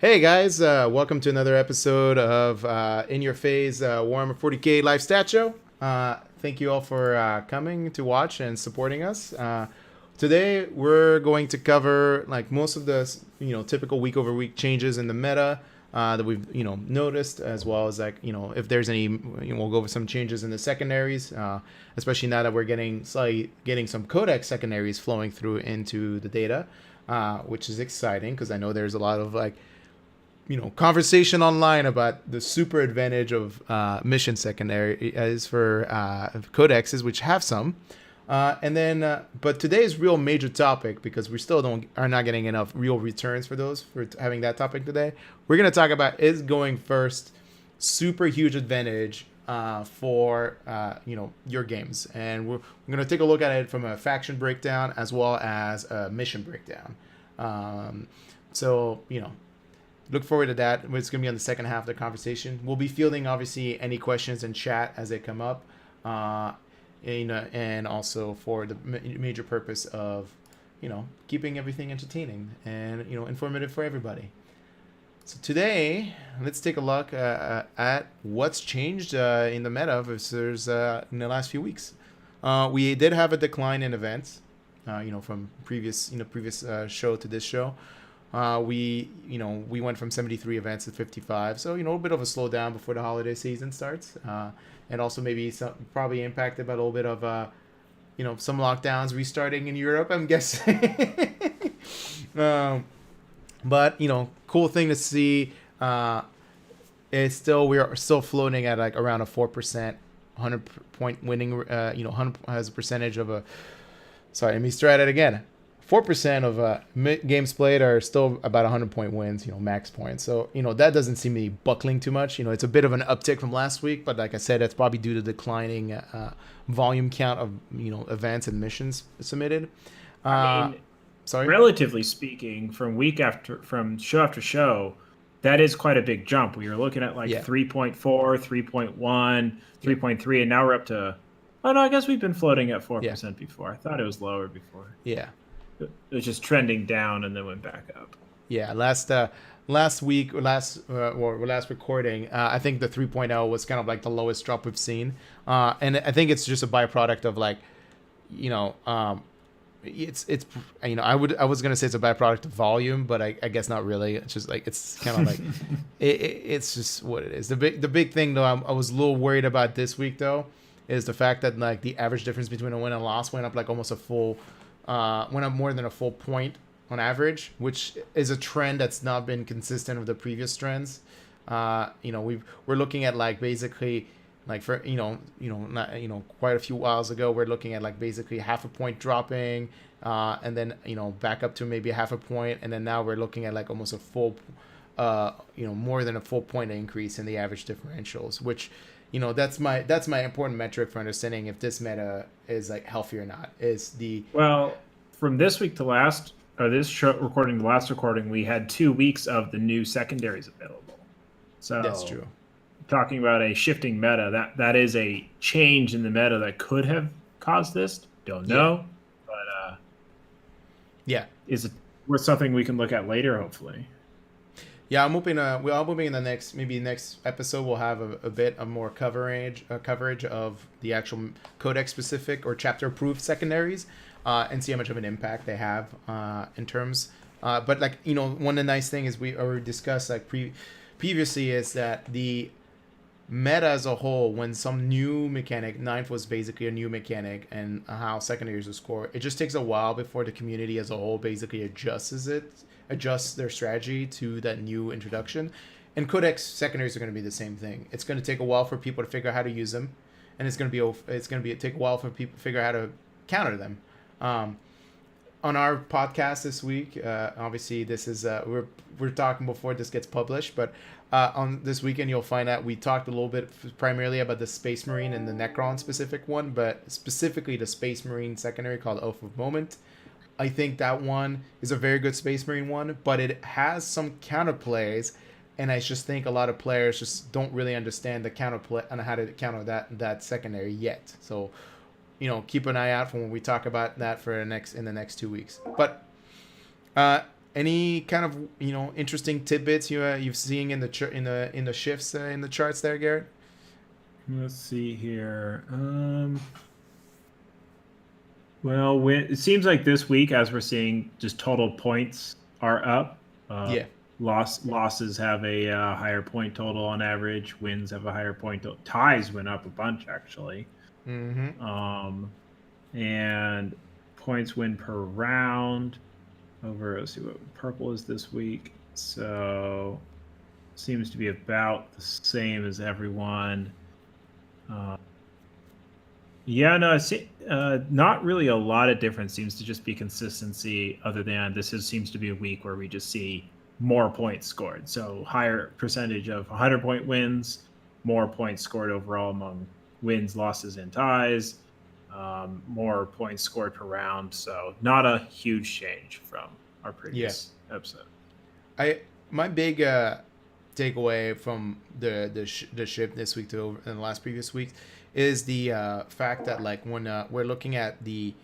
Hey guys, welcome to another episode of In Your Phase Warhammer 40k live stat show. Thank you all for coming to watch and supporting us. Today we're going to cover like most of the typical week over week changes in the meta that we've noticed, as well as if there's any, we'll go over some changes in the secondaries, especially now that we're getting some codex secondaries flowing through into the data, which is exciting because I know there's a lot of conversation online about the super advantage of mission secondary as for codexes, which have some. But today's real major topic, because we still are not getting enough real returns for having that topic today. We're gonna talk about is going first super huge advantage for your games, and we're gonna take a look at it from a faction breakdown as well as a mission breakdown. So look forward to that. It's going to be on the second half of the conversation. We'll be fielding, obviously, any questions in chat as they come up. And also for the major purpose of, keeping everything entertaining and, informative for everybody. So today, let's take a look at what's changed in the meta versus in the last few weeks. We did have a decline in events, from previous show to this show. We went from 73 events to 55, so a bit of a slowdown before the holiday season starts, and also maybe probably impacted by a little bit of some lockdowns restarting in Europe, I'm guessing. But cool thing to see is we are still floating at like around a 4%, 100-point winning. 100 has a percentage of a. Sorry, let me start it again. 4% of games played are still about 100-point wins, max points. So, that doesn't seem to be buckling too much. It's a bit of an uptick from last week, but like I said, that's probably due to declining volume count of, events and missions submitted. Sorry? Relatively speaking, from show after show, that is quite a big jump. We were looking at 3.4, 3.1, 3.3, and now we're up to, oh no, I guess we've been floating at 4% before. I thought it was lower before. Yeah. It was just trending down and then went back up. Yeah, last recording, I think the 3.0 was kind of like the lowest drop we've seen, and I think it's just a byproduct of I was gonna say it's a byproduct of volume, but I guess not really. It's just like it's kind of like it's just what it is. The big thing though, I was a little worried about this week though, is the fact that like the average difference between a win and a loss went up like almost a full. Went up more than a full point on average, which is a trend that's not been consistent with the previous trends. We're looking at like basically like for quite a few whiles ago, we're looking at like basically half a point dropping, and then back up to maybe half a point, and then now we're looking at like almost a full, more than a full point increase in the average differentials, which. That's my important metric for understanding if this meta is like healthy or not. From this week to last, or this show recording to last recording, we had 2 weeks of the new secondaries available. So that's true. Talking about a shifting meta, that is a change in the meta that could have caused this. Don't know, but is it worth something we can look at later? Hopefully. Yeah, I'm hoping in the next episode we'll have a bit of more coverage of the actual codex specific or chapter approved secondaries, and see how much of an impact they have in terms. But one of the nice things is we already discussed previously is that the meta as a whole, when some new mechanic, ninth was basically a new mechanic, and how secondaries are scored, it just takes a while before the community as a whole basically adjusts their strategy to that new introduction. And codex secondaries are going to be the same thing. It's going to take a while for people to figure out how to use them, and it's going to take a while for people to figure out how to counter them. On our podcast this week, obviously this is we're talking before this gets published, but on this weekend you'll find out we talked a little bit primarily about the Space Marine and the Necron specific one, but specifically the Space Marine secondary called Oath of Moment. I think that one is a very good Space Marine one, but it has some counterplays, and I just think a lot of players just don't really understand the counterplay and how to counter that secondary yet. So, keep an eye out for when we talk about that in the next 2 weeks. But Any kind of interesting tidbits you've seen in the shifts in the charts there, Garrett? Let's see here. Well, it seems like this week, as we're seeing, just total points are up. Yeah. Losses have a higher point total on average. Wins have a higher point total. Ties went up a bunch, actually. Mm-hmm. And points win per round over, let's see what purple is this week. So seems to be about the same as everyone. Yeah, no, not really a lot of difference. Seems to just be consistency, other than seems to be a week where we just see more points scored. So higher percentage of 100-point wins, more points scored overall among wins, losses, and ties, more points scored per round. So not a huge change from our previous episode. My big takeaway from the shift this week to in the last previous week is the fact that like when we're looking at the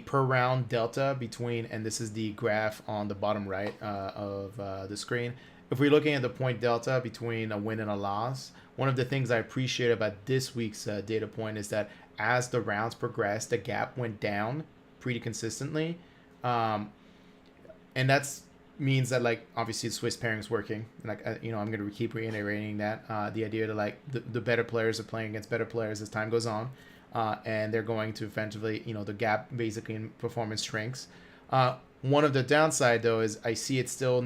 per round delta between, and this is the graph on the bottom right of the screen, if we're looking at the point delta between a win and a loss, one of the things I appreciate about this week's data point is that as the rounds progressed, the gap went down pretty consistently, and that's means that like obviously the Swiss pairing is working. Like I'm going to keep reiterating that the idea that like the better players are playing against better players as time goes on, and they're going to effectively the gap basically in performance shrinks. One of the downside though is I see it still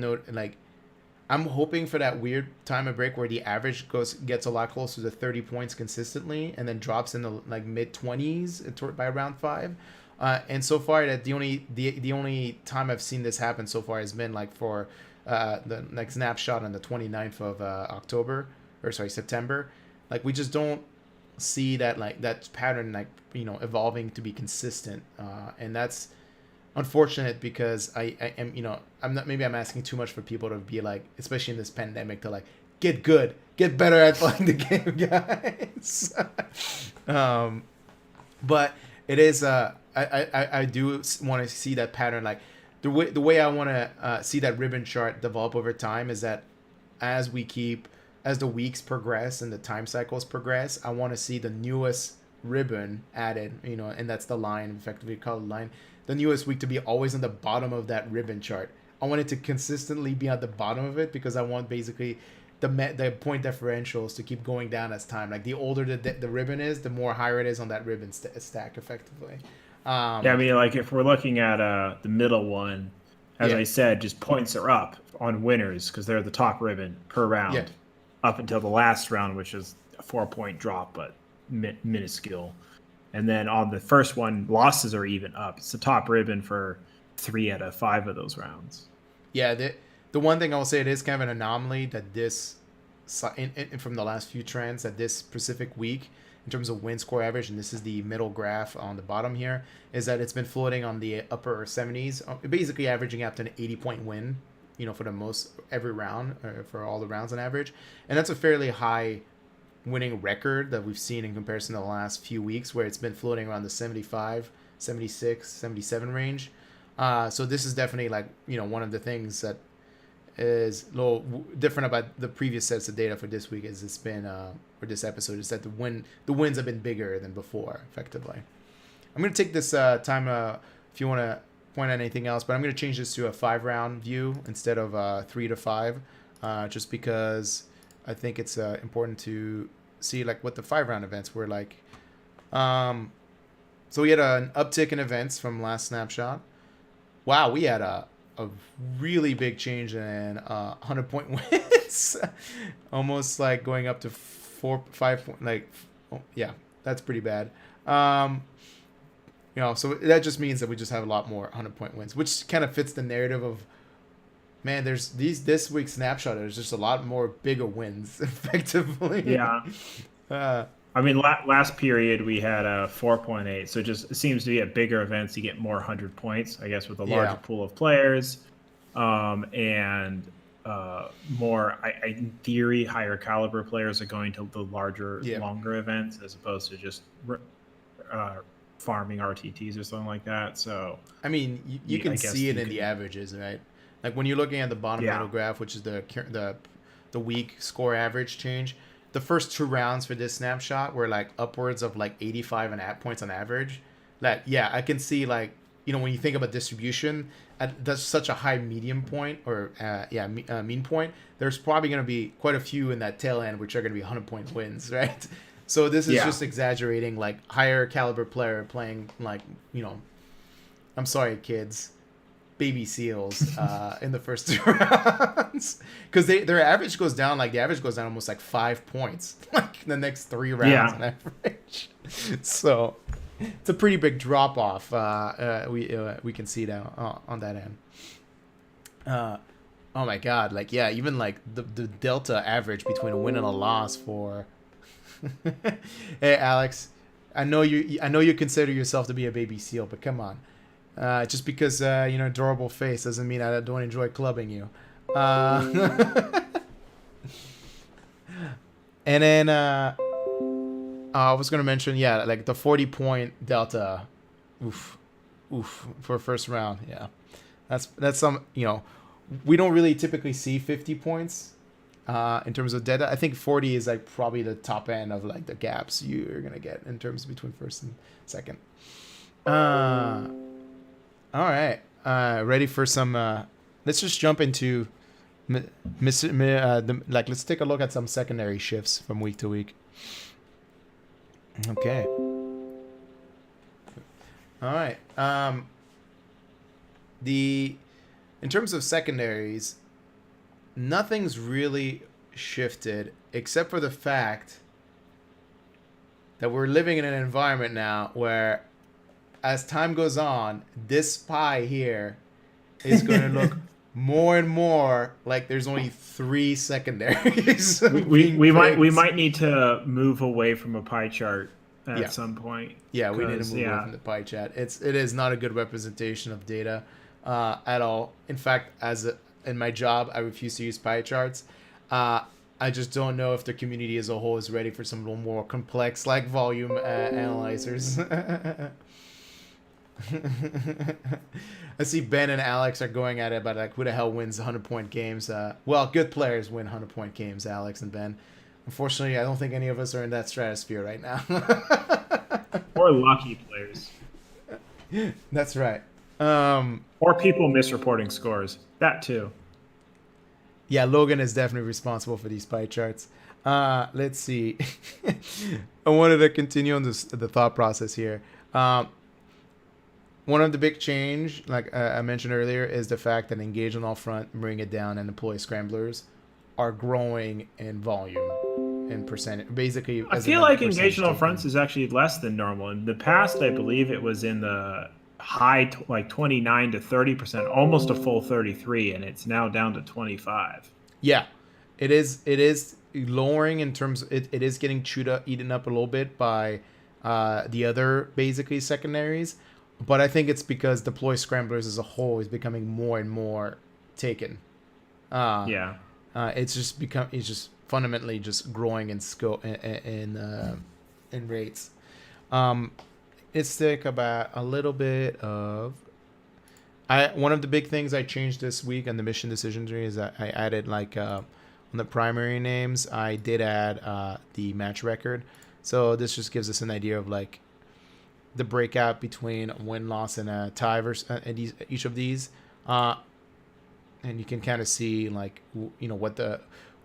I'm hoping for that weird time of break where the average gets a lot closer to 30 points consistently and then drops in the like mid 20s by round 5. And so far, that the only time I've seen this happen so far has been like for the like snapshot on the 29th of September. Like we just don't see that pattern evolving to be consistent, and that's unfortunate because I am I'm asking too much for people to be like, especially in this pandemic, to like get better at playing the game, guys. But it is I do want to see that pattern. Like the way I want to see that ribbon chart develop over time is that as the weeks progress and the time cycles progress, I want to see the newest ribbon added, and that's the line, effectively called line, the newest week to be always on the bottom of that ribbon chart. I want it to consistently be at the bottom of it because I want basically the point differentials to keep going down as time. Like the older the ribbon is, the more higher it is on that ribbon stack effectively. I mean, like if we're looking at the middle one, as I said, just points are up on winners because they're the top ribbon per round, up until the last round, which is a 4-point drop, but minuscule. And then on the first one, losses are even up. It's the top ribbon for 3 out of 5 of those rounds. Yeah, the one thing I will say, it is kind of an anomaly that this, from the last few trends, that this specific week, in terms of win score average, and this is the middle graph on the bottom here, is that it's been floating on the upper 70s, basically averaging out to an 80-point win, for the most every round, or for all the rounds on average. And that's a fairly high winning record that we've seen in comparison to the last few weeks, where it's been floating around the 75, 76, 77 range. So this is definitely like, one of the things that is a little different about the previous sets of data for this week is it's been for this episode is that the wins have been bigger than before effectively. I'm going to take this time if you want to point out anything else, but I'm going to change this to a 5-round view instead of 3 to 5, just because I think it's important to see like what the 5-round events were like. So we had an uptick in events from last snapshot. Wow, we had a really big change in 100-point wins, almost like going up to 4-5 like, yeah, that's pretty bad. So that just means that we just have a lot more 100-point wins, which kind of fits the narrative of, man, there's this week's snapshot. There's just a lot more bigger wins, effectively. Yeah. I mean, last period we had a 4.8, so it seems to be at bigger events you get more 100 points, I guess, with a larger pool of players, and more, in theory, higher caliber players are going to the larger, longer events as opposed to just farming RTTs or something like that. So I mean, you can see it in the averages, right? Like when you're looking at the bottom middle graph, which is the week score average change. The first 2 rounds for this snapshot were like upwards of like 85 points on average. Like, yeah, I can see like, when you think about distribution, that's such a high medium point or mean point. There's probably going to be quite a few in that tail end, which are going to be 100-point wins, right? So this is just exaggerating, like higher caliber player playing like, I'm sorry, kids, baby seals in the first 2 rounds, because their average goes down. Like the average goes down almost like 5 points, like the next 3 rounds on average. So it's a pretty big drop off. We can see down on that end. Oh my god! Like even like the delta average between a win and a loss for. Hey Alex, I know you consider yourself to be a baby seal, but come on. Just because adorable face doesn't mean I don't enjoy clubbing you. And then I was gonna mention like the 40-point delta, oof, for first round. Yeah, that's some we don't really typically see 50 points in terms of delta. I think 40 is like probably the top end of like the gaps you're gonna get in terms between first and second. All right, ready for some? Let's just jump into, let's take a look at some secondary shifts from week to week. Okay. All right. In terms of secondaries, nothing's really shifted except for the fact that we're living in an environment now where, as time goes on, this pie here is going to look more and more like there's only 3 secondaries. we might need to move away from a pie chart at some point. Yeah, we need to move away from the pie chart. It is not a good representation of data at all. In fact, in my job, I refuse to use pie charts. I just don't know if the community as a whole is ready for some little more complex like volume analyzers. I see Ben and Alex are going at it, but like, who the hell wins 100-point games? Well, good players win 100-point games, Alex and Ben. Unfortunately, I don't think any of us are in that stratosphere right now. Or lucky players. That's right. Or people misreporting scores. That too. Yeah, Logan is definitely responsible for these pie charts. Let's see. I wanted to continue on the thought process here. One of the big change, like I mentioned earlier, is the fact that Engage on All Front, Bring It Down, and Deploy Scramblers are growing in volume and percentage. Basically, I feel like Engage on All Fronts is actually less than normal. In the past, I believe it was in the high, like 29 to 30%, almost a full 33, and it's now down to 25. Yeah, it is lowering in terms. It is getting eaten up a little bit by the other basically secondaries. But I think it's because Deploy Scramblers as a whole is becoming more and more taken. It's just fundamentally just growing in scope in rates. Let's think about a little bit of. One of the big things I changed this week on the mission decision tree is that I added on the primary names. I did add the match record, so this just gives us an idea of like the breakout between a win-loss and a tie versus each of these, and you can kind of see like what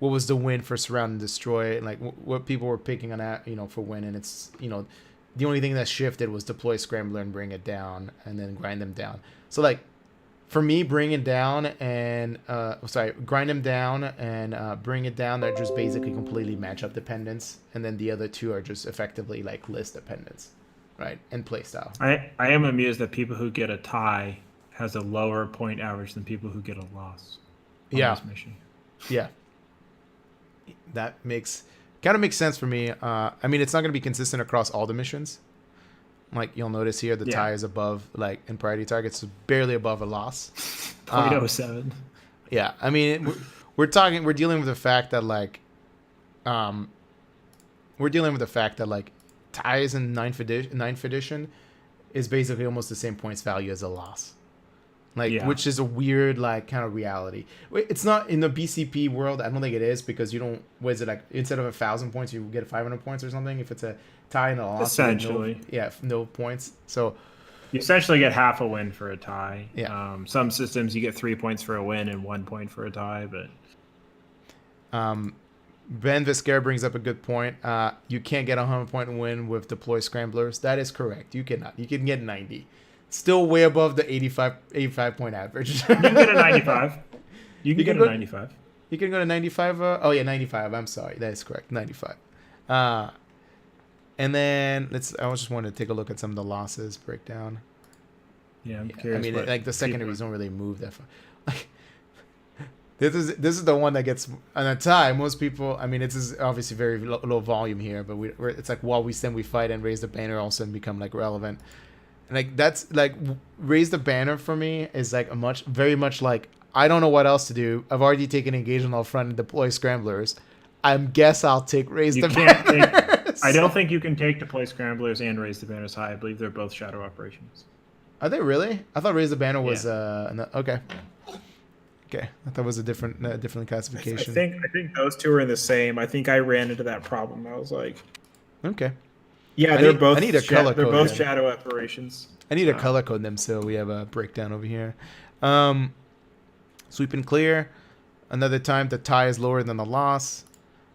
was the win for Surround and Destroy, like what people were picking on that for win, and it's the only thing that shifted was Deploy Scrambler and Bring It Down, and then Grind Them Down. So like for me, Bring It Down and Grind Them Down and Bring It Down, they're just basically completely matchup dependence, and then the other two are just effectively like list dependence. Right, and play style. I am amused that people who get a tie has a lower point average than people who get a loss on this mission. Yeah. That kind of makes sense for me. I mean, it's not going to be consistent across all the missions. Like you'll notice here, the tie is above, like in priority targets, barely above a loss. 0.07. Yeah, I mean, we're dealing with the fact that like, ties in ninth edition is basically almost the same points value as a loss. Like, Yeah. which is a weird, like, kind of reality. It's not in the BCP world. I don't think it is, because you don't. What is it, like? Instead of 1,000 points, you get 500 points or something. If it's a tie and a loss, you get Essentially. no points. So You essentially get half a win for a tie. Yeah. Some systems you get 3 points for a win and 1 point for a tie, but Ben Viscera brings up a good point. You can't get a 100-point win with deploy scramblers. That is correct. You cannot. You can get 90. Still way above the 85 point average. you can get a 95. You can get a 95. You can go to 95. 95. I'm sorry. That is correct. 95. And then I just want to take a look at some of the losses breakdown. Yeah, I'm curious. I mean, like, the secondaries don't really move that far. Like, this is the one that gets on a tie. Most people, I mean, it's obviously very low volume here, but it's like while we stand, we fight, and raise the banner all of a sudden become like relevant. And like that's like raise the banner for me is like very much like, I don't know what else to do. I've already taken engagement all front and deploy scramblers. I guess I'll take raise the banner. I don't think you can take deploy scramblers and raise the banners high. I believe they're both shadow operations. Are they really? I thought raise the banner was okay. Okay, I thought it was a different classification. I think those two are in the same. I think I ran into that problem. I was like, okay. Yeah, they're both. I need a color code. They're both them. shadow operations. I need a color code them so we have a breakdown over here. Sweep and clear. Another time the tie is lower than the loss.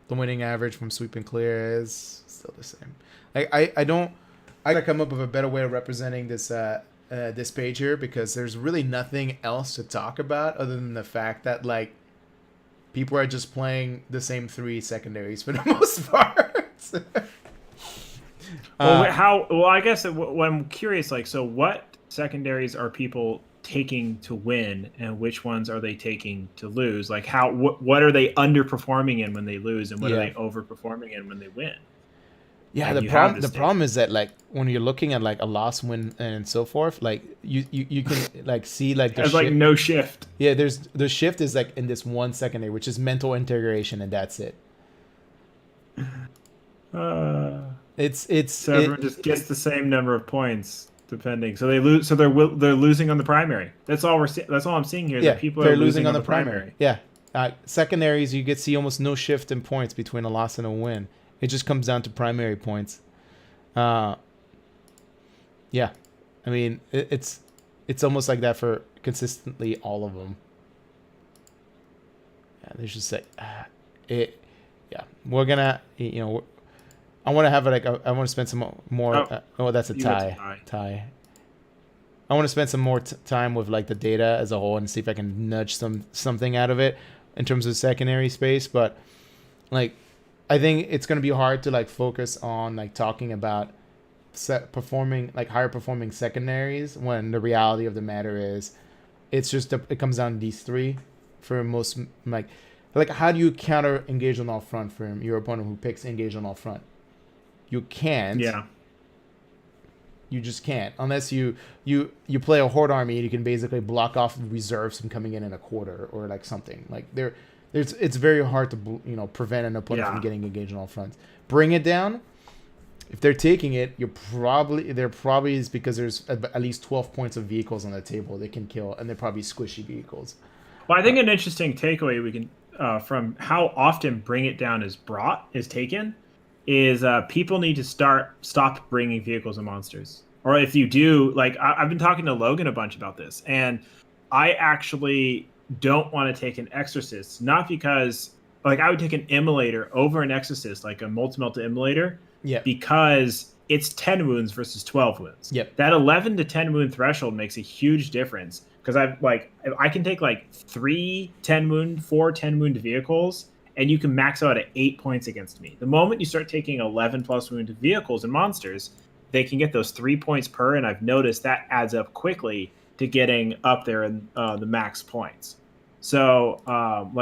The winning average from sweep and clear is still the same. I gotta come up with a better way of representing this this page here, because there's really nothing else to talk about other than the fact that, like, people are just playing the same 3 secondaries for the most part. I guess what I'm curious, like, so what secondaries are people taking to win, and which ones are they taking to lose? Like, what are they underperforming in when they lose, and what are they overperforming in when they win? Yeah, and the problem is that, like, when you're looking at like a loss, win, and so forth, like you can like see like there's like no shift. Yeah, the shift is like in this 1 secondary, which is mental integration, and that's it. So everyone just gets the same number of points depending. So they lose. So they're losing on the primary. That's all I'm seeing here. Is that people are losing on the primary. Yeah, secondaries you see almost no shift in points between a loss and a win. It just comes down to primary points. Yeah, I mean it's almost like that for consistently all of them. Yeah, they should say it. Yeah, we're gonna I want to have I want to spend some more. That's a tie. Tie. I want to spend some more time with like the data as a whole and see if I can nudge something out of it in terms of secondary space. But like, I think it's going to be hard to like focus on like talking about higher performing secondaries when the reality of the matter is it's just it comes down to these 3 for most like how do you counter engage on all front from your opponent who picks engage on all front? You can't. Yeah. You just can't unless you play a horde army and you can basically block off reserves from coming in a quarter or like something like it's very hard to prevent an opponent from getting engaged on all fronts. Bring it down. If they're taking it, there probably is because there's at least 12 points of vehicles on the table they can kill, and they're probably squishy vehicles. Well, I think an interesting takeaway we can from how often bring it down is taken is people need to stop bringing vehicles and monsters. Or if you do, like I've been talking to Logan a bunch about this, and I actually don't want to take an exorcist, not because like I would take an immolator over an exorcist, like a multi-melta immolator, because it's 10 wounds versus 12 wounds. Yep. That 11 to 10 wound threshold makes a huge difference, because I can take like 3 10 wound, 4 10 wound vehicles, and you can max out at 8 points against me. The moment you start taking 11 plus wounded vehicles and monsters, they can get those 3 points per, and I've noticed that adds up quickly to getting up there in the max points. So I've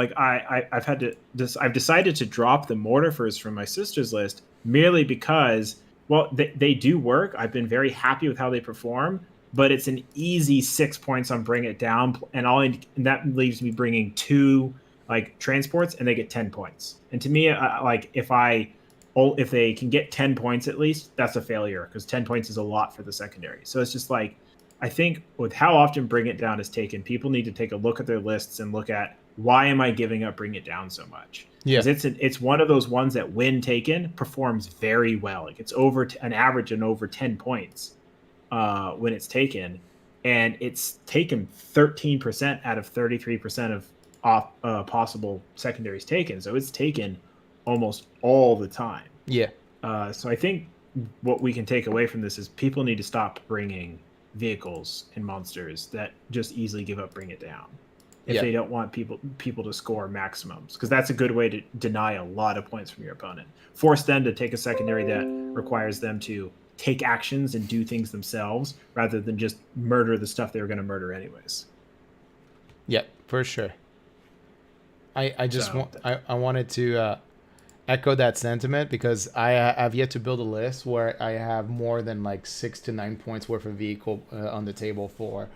decided to drop the mortifers from my sister's list merely because, well, they do work. I've been very happy with how they perform, but it's an easy 6 points on bring it down, and that leaves me bringing 2 like transports, and they get 10 points. And to me, like if I if they can get 10 points at least, that's a failure because 10 points is a lot for the secondary. So it's just like, I think with how often Bring It Down is taken, people need to take a look at their lists and look at why am I giving up Bring It Down so much? Yeah, Because it's one of those ones that when taken performs very well. Like it's over an average and over 10 points when it's taken, and it's taken 13% out of 33% of possible secondaries taken. So it's taken almost all the time. yeah, So I think what we can take away from this is people need to stop bringing vehicles and monsters that just easily give up Bring It Down if they don't want people to score maximums, because that's a good way to deny a lot of points from your opponent. Force them to take a secondary that requires them to take actions and do things themselves rather than just murder the stuff they were going to murder anyways. yeah, for sure. I wanted to echo that sentiment because I have yet to build a list where I have more than like 6 to 9 points worth of vehicle on the table for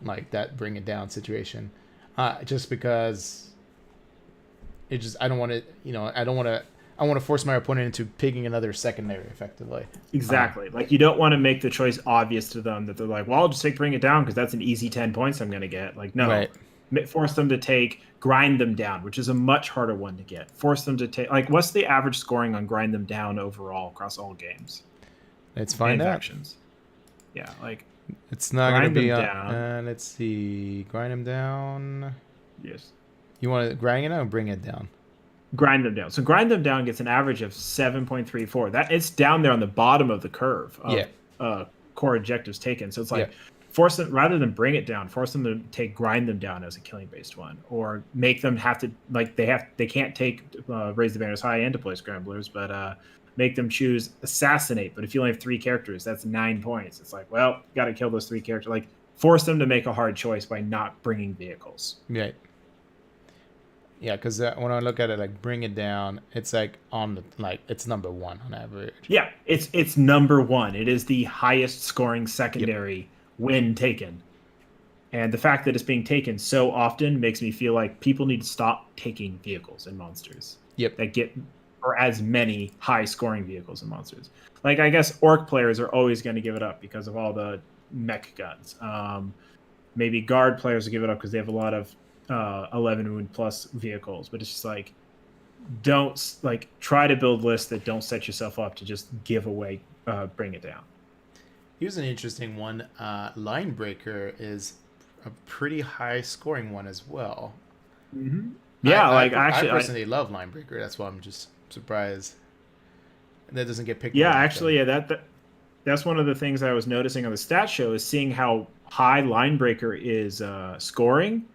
like that Bring It Down situation. Just because I want to force my opponent into picking another secondary effectively. Exactly. Like you don't want to make the choice obvious to them that they're like, well, I'll just take Bring It Down because that's an easy 10 points I'm going to get. Like, no, right. Force them to Grind Them Down, which is a much harder one to get. Force them to take, like, what's the average scoring on Grind Them Down overall across all games? Let's find out. Factions. Yeah, like it's not going to be on. Let's see, Grind Them Down. Yes. You want to grind it down or Bring It Down? Grind Them Down. So Grind Them Down gets an average of 7.34. That it's down there on the bottom of the curve of core objectives taken. So it's like force them, rather than Bring It Down, force them to take Grind Them Down as a killing based one, or make them have to, like, they can't take Raise the Banners High and Deploy Scramblers, but make them choose Assassinate. But if you only have 3 characters, that's 9 points. It's like, well, got to kill those 3 characters. Like, force them to make a hard choice by not bringing vehicles. Right. Yeah, because when I look at it, like Bring It Down, it's like it's number 1 on average. Yeah, it's number 1. It is the highest scoring secondary when taken. And the fact that it's being taken so often makes me feel like people need to stop taking vehicles and monsters. That get, or as many high scoring vehicles and monsters. Like, I guess Orc players are always going to give it up because of all the mech guns. Maybe Guard players will give it up because they have a lot of 11 wound plus vehicles, but it's just like, don't, like, try to build lists that don't set yourself up to just give away Bring It Down. Here's an interesting one. Linebreaker is a pretty high scoring one as well. Mm-hmm. Yeah, I personally love Linebreaker. That's why I'm just surprised that doesn't get picked. Yeah, actually, that's one of the things I was noticing on the stat show is seeing how high Linebreaker is scoring.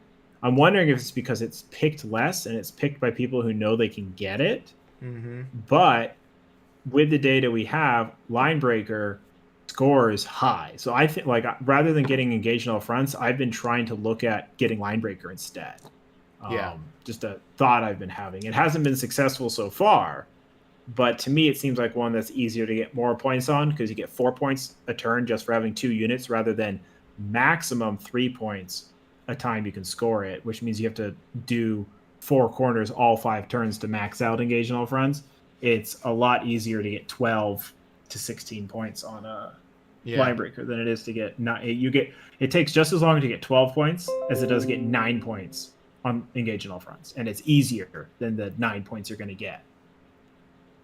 I'm wondering if it's because it's picked less and it's picked by people who know they can get it. Mm-hmm. But with the data we have, Linebreaker scores high. So I think, like, rather than getting engaged in all fronts, I've been trying to look at getting Linebreaker instead. Just a thought I've been having. It hasn't been successful so far, but to me it seems like one that's easier to get more points on because you get 4 points a turn just for having 2 units rather than maximum 3 points a time you can score it, which means you have to do 4 corners all 5 turns to max out engage in all fronts. It's a lot easier to get 12 to 16 points on a Linebreaker than it is to get it takes just as long to get 12 points as it does get 9 points on engage in all fronts, and it's easier than the 9 points you're going to get.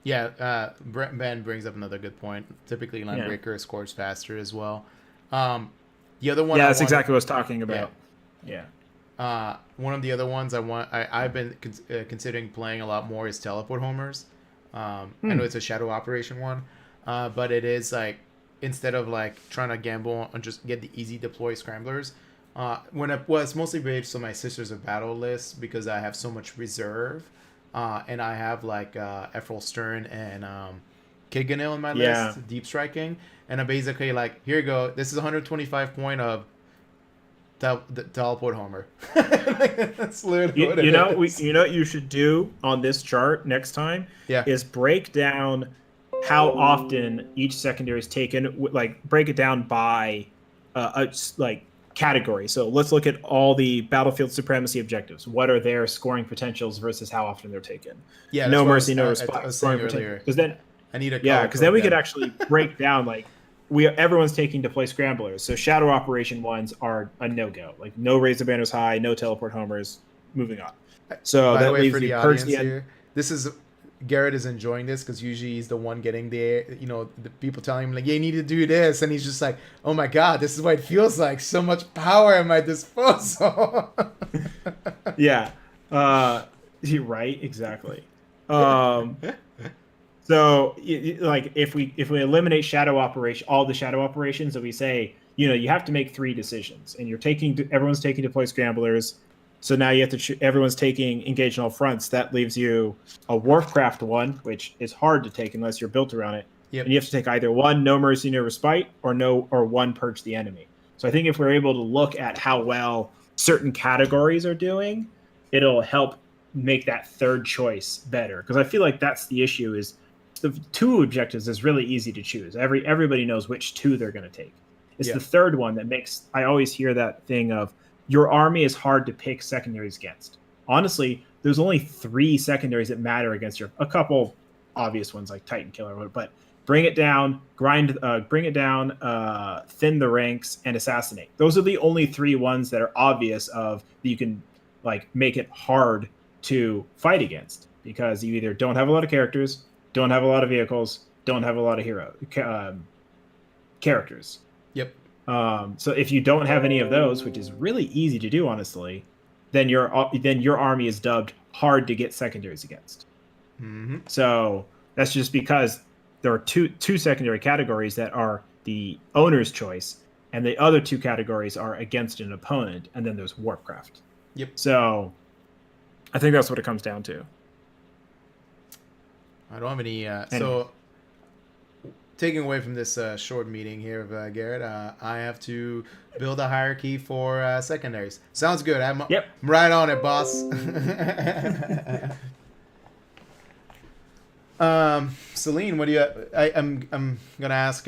Ben brings up another good point. Typically Linebreaker scores faster as well. The other one, that's exactly what I was talking about. One of the other ones I've been considering playing a lot more is Teleport Homers. I know it's a shadow operation one, but it is like, instead of like trying to gamble and just get the easy deploy scramblers, it's mostly based on my Sisters of Battle list because I have so much reserve, and I have like Efrol Stern and Kiganil in my list, deep striking, and I'm basically like, here you go, this is 125 point of the Teleport Homer. That's literally what it is. You know what you should do on this chart next time is break down how often each secondary is taken, like break it down by category. So let's look at all the battlefield supremacy objectives. What are their scoring potentials versus how often they're taken? Yeah, No that's what mercy, no I respite. was saying earlier. Because then, I need a yeah, color because then we code could actually break down like everyone's taking deploy scramblers. So shadow operation ones are a no go. Like no raise the banners high, no teleport homers. Moving on. So By that the way, leaves for the you purge audience the end. here, this is Garrett is enjoying this because usually he's the one getting the people telling him like, "Yeah, you need to do this," and he's just like, "Oh my god, this is what it feels like. So much power at my disposal." Yeah, you're right, exactly. So like if we eliminate all the shadow operations, that we say, you have to make 3 decisions, and everyone's taking deploy scramblers. So now you have to everyone's taking engage in all fronts. That leaves you a Warcraft one, which is hard to take unless you're built around it. Yep. And you have to take either 1 no mercy, no respite, or 1 purge the enemy. So I think if we're able to look at how well certain categories are doing, it'll help make that third choice better. Because I feel like that's the issue, is the 2 objectives is really easy to choose. Everybody knows which 2 they're going to take. It's the third one that makes, I always hear that thing of, your army is hard to pick secondaries against. Honestly, there's only 3 secondaries that matter against a couple obvious ones like Titan Killer, but bring it down, thin the ranks, and assassinate. Those are the only 3 ones that are obvious that you can like make it hard to fight against, because you either don't have a lot of characters, don't have a lot of vehicles, don't have a lot of characters. Yep. So if you don't have any of those, which is really easy to do, honestly, then your army is dubbed hard to get secondaries against. Mm-hmm. So that's just because there are two secondary categories that are the owner's choice, and the other 2 categories are against an opponent, and then there's Warcraft. Yep. So I think that's what it comes down to. I don't have any. So taking away from this short meeting here of Garrett, I have to build a hierarchy for secondaries. Sounds good. I'm right on it, boss. Celine, what do you? I'm gonna ask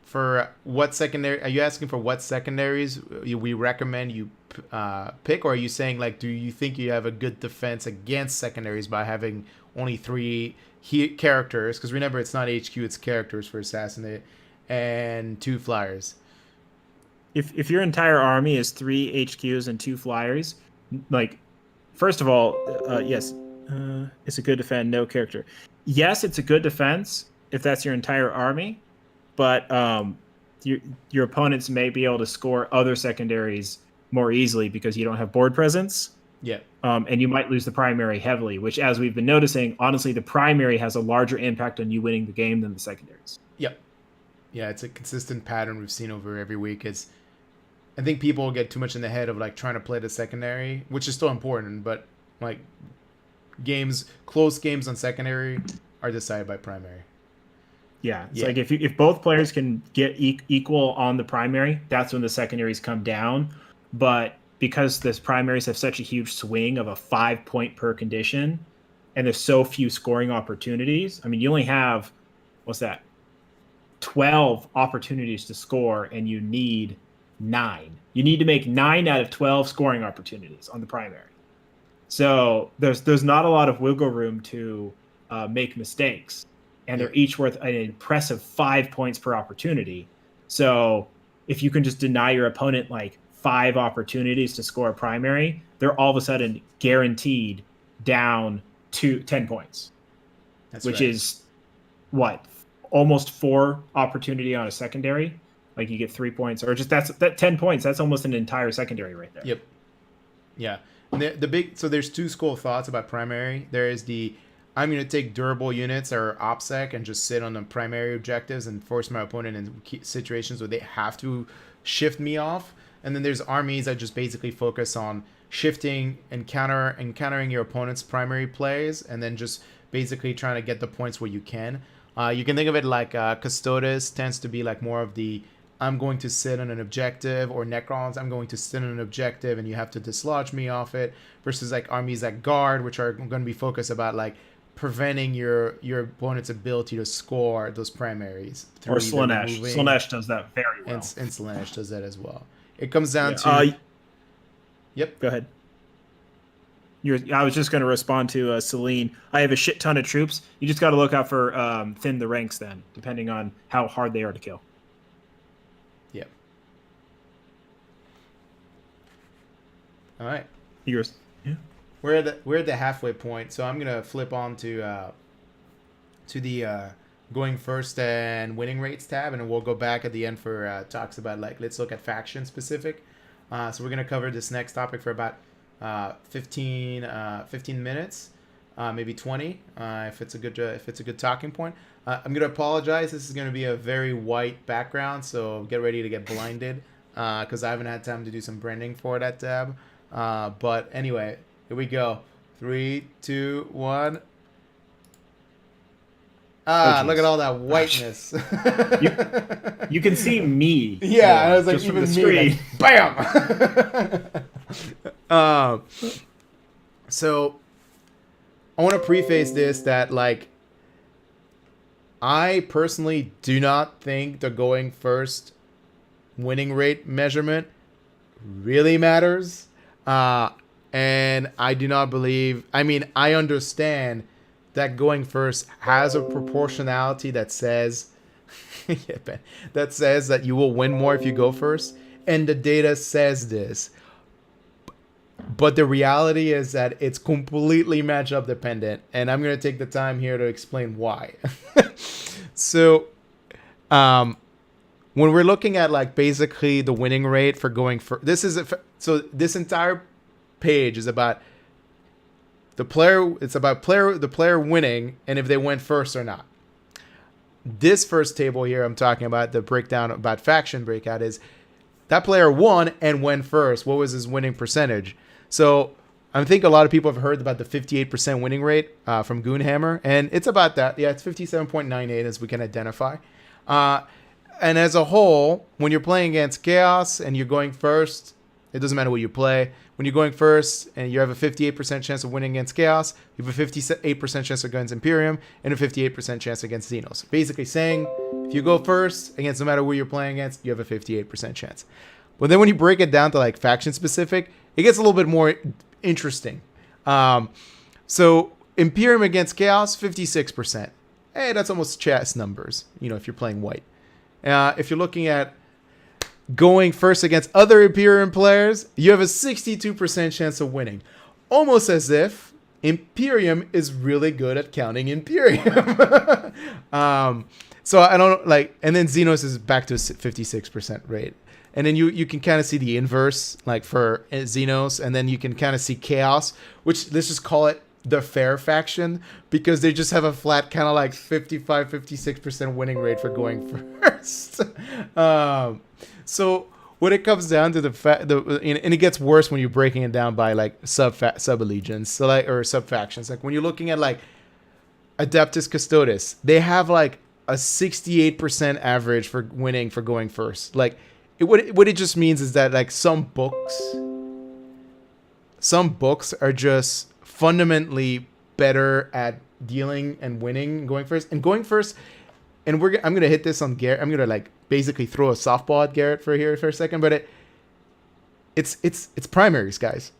for what secondary. Are you asking for what secondaries we recommend you pick, or are you saying like, do you think you have a good defense against secondaries by having only 3 characters? Because remember, it's not HQ, it's characters for assassinate, and 2 flyers. If your entire army is 3 HQs and 2 flyers, like, first of all, yes, it's a good defend, no character. Yes, it's a good defense if that's your entire army, but your opponents may be able to score other secondaries more easily because you don't have board presence. Yeah. And you might lose the primary heavily, which, as we've been noticing, honestly, the primary has a larger impact on you winning the game than the secondaries. Yep. Yeah, it's a consistent pattern we've seen over every week. I think people get too much in the head of like trying to play the secondary, which is still important, but like close games on secondary are decided by primary. Yeah, it's like if both players can get equal on the primary, that's when the secondaries come down. But because this primaries have such a huge swing of a 5 point per condition, and there's so few scoring opportunities, I mean, you only have 12 opportunities to score, and you need 9. You need to make 9 out of 12 scoring opportunities on the primary. So there's not a lot of wiggle room to make mistakes, and they're each worth an impressive 5 points per opportunity. So if you can just deny your opponent like 5 opportunities to score a primary, they're all of a sudden guaranteed down to 10 points, which is almost 4 opportunity on a secondary. Like you get 3 points, or just that 10 points. That's almost an entire secondary right there. Yep. Yeah. And so there's 2 school of thoughts about primary. There is I'm going to take durable units or OPSEC and just sit on the primary objectives and force my opponent in situations where they have to shift me off. And then there's armies that just basically focus on shifting and countering your opponent's primary plays, and then just basically trying to get the points where you can. You can think of it like Custodes tends to be like more of the I'm going to sit on an objective, or Necrons, I'm going to sit on an objective and you have to dislodge me off it, versus like armies like Guard, which are going to be focused about like preventing your opponent's ability to score those primaries. Or Slaanesh. Slaanesh does that very well. And Slaanesh does that as well. It comes down to... Yep. Go ahead. I was just going to respond to Celine. I have a shit ton of troops. You just got to look out for thin the ranks then, depending on how hard they are to kill. Yep. All right. Yours. Yeah. We're at the halfway point, so I'm gonna flip on to the going first and winning rates tab, and then we'll go back at the end for talks about let's look at faction specific. So we're gonna cover this next topic for about 15 minutes, maybe 20, if it's a good talking point. I'm gonna apologize. This is gonna be a very white background, so get ready to get blinded because I haven't had time to do some branding for that tab. But anyway, here we go. 3, 2, 1. Look at all that whiteness. You can see me. Yeah, I was like, even me. Like, bam! So, I want to preface this that, I personally do not think the going first winning rate measurement really matters. And I do not believe... I understand that going first has a proportionality that says... that says that you will win more if you go first. And the data says this. But the reality is that it's completely matchup dependent. And I'm going to take the time here to explain why. So, when we're looking at basically the winning rate for going first... this entire page is about the player. It's about the player winning and if they went first or not. This first table here, I'm talking about the breakdown about faction breakout, is that player won and went first. What was his winning percentage? So I think a lot of people have heard about the 58% winning rate from Goonhammer, and it's about that. Yeah, it's 57.98 as we can identify. And as a whole, when you're playing against Chaos and you're going first, it doesn't matter what you play. When you're going first and you have a 58% chance of winning against Chaos, you have a 58% chance against Imperium, and a 58% chance against Xenos. Basically saying, if you go first against no matter who you're playing against, you have a 58% chance. But then when you break it down to faction specific, it gets a little bit more interesting. So Imperium against Chaos, 56%. Hey, that's almost chess numbers, if you're playing white. If you're looking at going first against other Imperium players, you have a 62% chance of winning. Almost as if Imperium is really good at counting Imperium. So I don't and then Xenos is back to a 56% rate. And then you can kind of see the inverse, for Xenos, and then you can kind of see Chaos, which let's just call it the fair faction, because they just have a flat kind of 55-56% winning rate for going first. So when it comes down to and it gets worse when you're breaking it down by sub allegiance, or sub factions. When you're looking at Adeptus Custodes, they have a 68% average for winning for going first. What it just means is that some books are just fundamentally better at dealing and winning going first. And I'm gonna hit this on Garrett. I'm gonna basically throw a softball at Garrett for a second, but it's primaries, guys.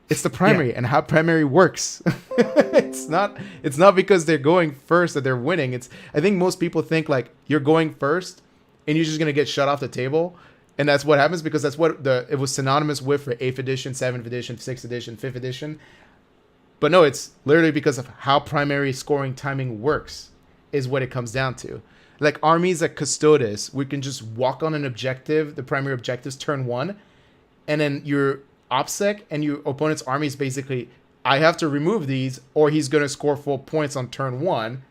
It's the primary and how primary works. It's not because they're going first that they're winning. I think most people think you're going first and you're just gonna get shut off the table. And that's what happens because that's what it was synonymous with for 8th edition, 7th edition, 6th edition, 5th edition. But no, it's literally because of how primary scoring timing works is what it comes down to. Armies like Custodes, we can just walk on an objective, the primary objective's turn 1, and then your OPSEC and your opponent's army is basically, I have to remove these or he's going to score full points on turn 1.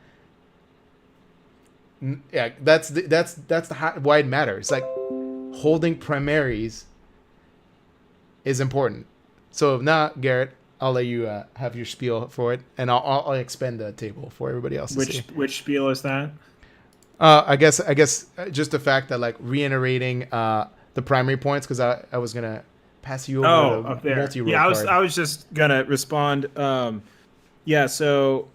Yeah, that's why it matters. Holding primaries is important. So now, Garrett, I'll let you have your spiel for it, and I'll expand the table for everybody else. Which spiel is that? I guess just the fact that reiterating the primary points, because I was gonna pass you over up there. Multi-role yeah, card. I was just gonna respond. So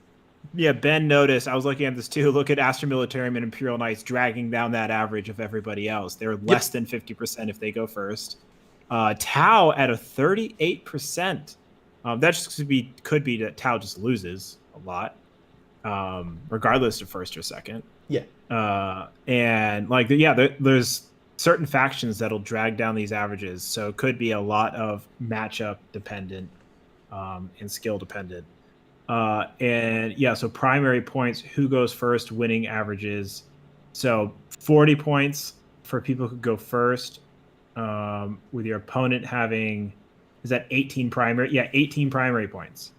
Yeah, Ben noticed. I was looking at this too. Look at Astra Militarum and Imperial Knights dragging down that average of everybody else. They're Yep. less than 50% if they go first. Tau at a 38%. That just could be that Tau just loses a lot, regardless of first or second. Yeah. And like, yeah, there's certain factions that'll drag down these averages. So it could be a lot of matchup dependent and skill dependent. And yeah, so primary points, who goes first, winning averages. So 40 points for people who go first, with your opponent having, is that 18 primary? Yeah, 18 primary points.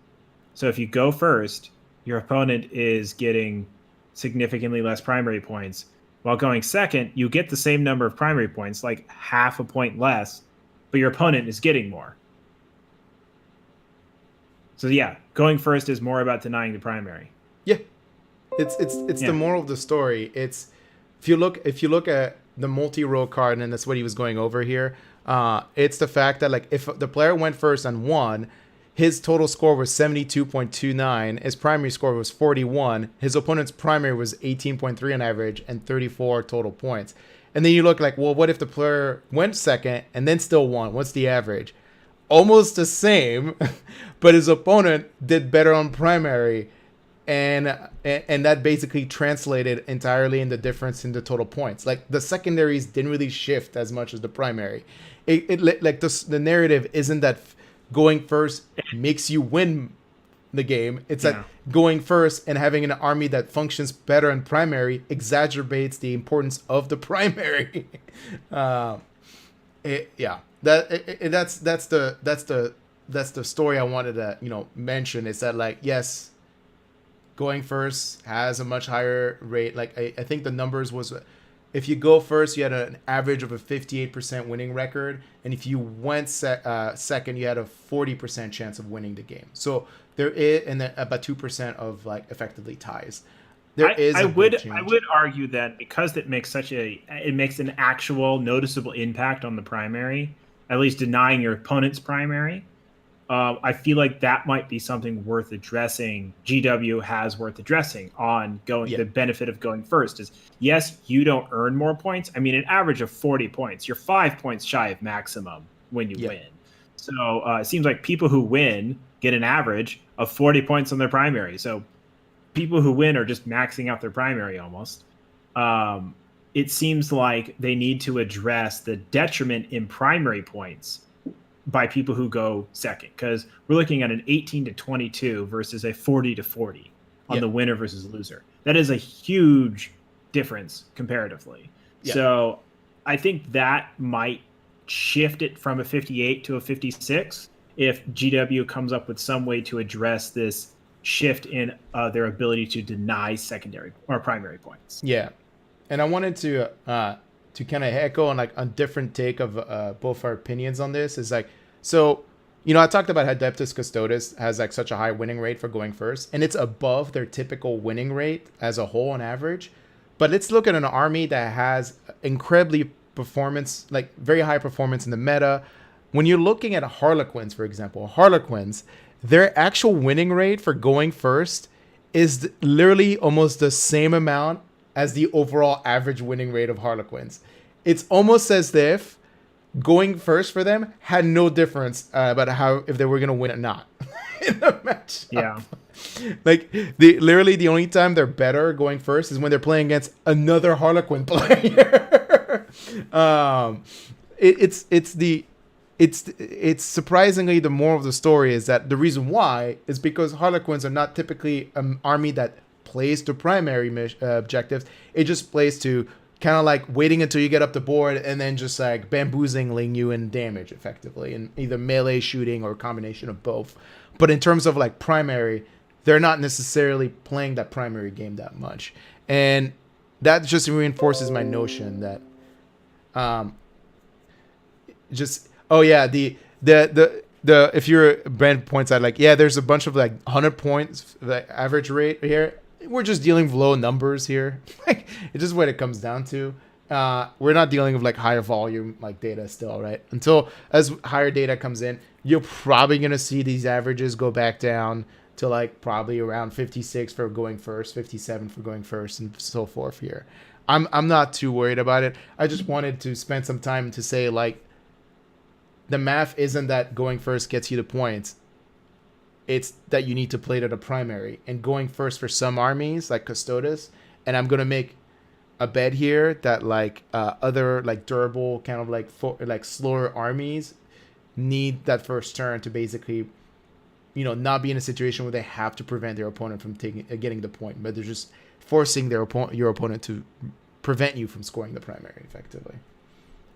So if you go first, your opponent is getting significantly less primary points. While going second, you get the same number of primary points, like half a point less, but your opponent is getting more. So yeah, going first is more about denying the primary. Yeah. It's the moral of the story. It's if you look at the multi-row card, and that's what he was going over here, it's the fact that like if the player went first and won, his total score was 72.29, his primary score was 41, his opponent's primary was 18.3 on average and 34 total points. And then you look like, well, what if the player went second and then still won? What's the average? Almost the same, but his opponent did better on primary, and that basically translated entirely in the difference in the total points. Like the secondaries didn't really shift as much as the primary. Like the narrative isn't that going first makes you win the game. It's that going first and having an army that functions better in primary exacerbates the importance of the primary. That's the story I wanted to mention, is that like, yes, going first has a much higher rate. Like I think the numbers was, if you go first you had an average of a 58% winning record, and if you went second you had a 40% chance of winning the game. So there is, and then about 2% of like effectively ties. I would argue that because it makes an actual noticeable impact on the primary, at least denying your opponent's primary. I feel like that might be something worth addressing. GW has worth addressing on going. Yeah. The benefit of going first is, yes, you don't earn more points. I mean, an average of 40 points, you're 5 points shy of maximum when you win. So it seems like people who win get an average of 40 points on their primary. So people who win are just maxing out their primary almost. It seems like they need to address the detriment in primary points by people who go second, because we're looking at an 18 to 22 versus a 40 to 40 on the winner versus loser. That is a huge difference comparatively. Yeah. So I think that might shift it from a 58 to a 56 if GW comes up with some way to address this shift in their ability to deny secondary or primary points. Yeah. And I wanted to kind of echo on like a different take of both our opinions on this. Is like, so I talked about how Adeptus Custodes has like such a high winning rate for going first, and it's above their typical winning rate as a whole on average. But let's look at an army that has incredibly performance, like very high performance in the meta. When you're looking at Harlequins, for example, Harlequins, their actual winning rate for going first is literally almost the same amount as the overall average winning rate of Harlequins. It's almost as if going first for them had no difference about how, if they were going to win or not in the match. Yeah. Like literally the only time they're better going first is when they're playing against another Harlequin player. It's surprisingly the moral of the story is that the reason why is because Harlequins are not typically an army that plays to primary objectives. It just plays to kind of like waiting until you get up the board and then just like bamboozling you in damage effectively, in either melee shooting or a combination of both. But in terms of like primary, they're not necessarily playing that primary game that much. And that just reinforces my notion that if your brand points out like, yeah, there's a bunch of like 100 points the average rate here. We're just dealing with low numbers here. Like it's just what it comes down to. We're not dealing with like higher volume like data still, right? Until as higher data comes in, you're probably gonna see these averages go back down to like probably around 56 for going first, 57 for going first, and so forth here. I'm not too worried about it. I just wanted to spend some time to say like the math isn't that going first gets you the points. It's that you need to play to the primary, and going first for some armies like Custodes, and I'm gonna make a bet here that like other like durable kind of like slower armies need that first turn to basically, not be in a situation where they have to prevent their opponent from getting the point, but they're just forcing your opponent to prevent you from scoring the primary effectively.